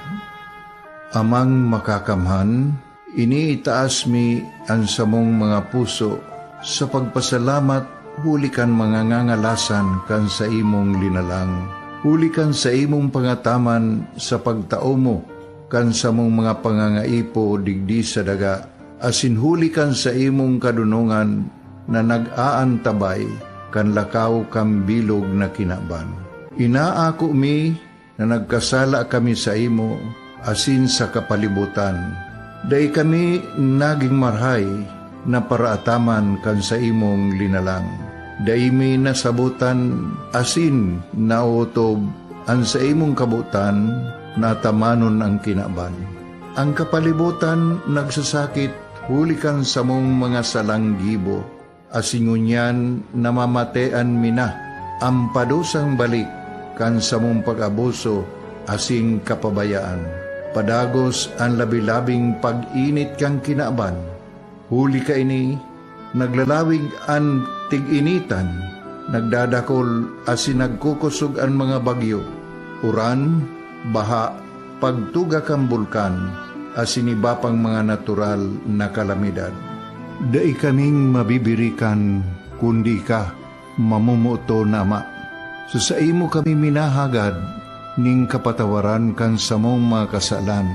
M: Amang makakamhan, iniitaas mi ang samong mga puso sa pagpasalamat, hulikan mga ngangalasan kan sa imong linalang. Hulikan sa imong pangataman sa pagtao mo kan sa mong mga pangangaipo digdi sa daga, asin hulikan sa imong kadunungan na nag-aantabay kan lakaw kang bilog na kinaban. Inaako mi na nagkasala kami sa imo asin sa kapalibutan. Day kami naging marhay na paraataman kan sa imong linalang. Day mi nasabutan asin nautob ang sa imong kabutan na tamanon ang kinaban. Ang kapalibutan nagsasakit hulikan sa mong mga salanggibo. Asingunyan namamatean mina ang padusang balik kan sa mong pag-abuso asing kapabayaan. Padagos ang labi-labing pag-init kang kinaban. Huli ka ini, naglalawig ang tig-initan, nagdadakol asin nagkukusog ang mga bagyo. Uran, baha, pagtuga kang bulkan, asin iba pang mga natural na kalamidad. Dai kaming mabibirikan, kundi ka, mamumuto na ama. Sa imo kami minahagad, ning kapatawaran kan samong mga kasalan.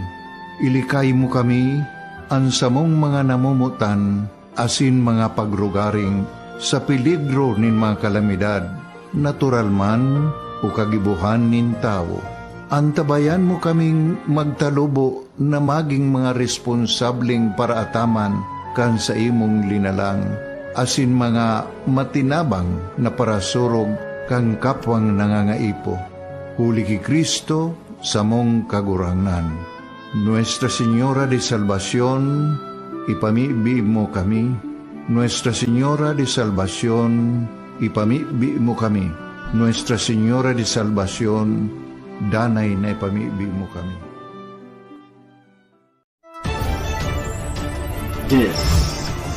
M: Ilikay mo kami, ang samong mga namumutan, asin mga pagrugaring, sa peligro nin mga kalamidad, natural man o kagibuhan nin tao. Antabayan mo kaming magtalubo na maging mga responsabling paraataman kan sa imong linalang, asin mga matinabang na parasurog kang kapwang nangangaipo. Huli ki Kristo sa mong kagurangan. Nuestra Señora de Salvación, ipamibi mo kami. Nuestra Señora de Salvación, ipamibi mo kami. Nuestra Señora de Salvación, danay na ipamibi mo kami.
E: This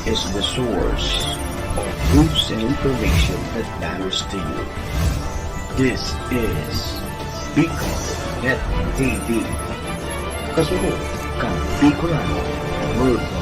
E: is the source of news and information that matters to you. This is Bicol Net TV.
N: kasuro kang Bicolano Word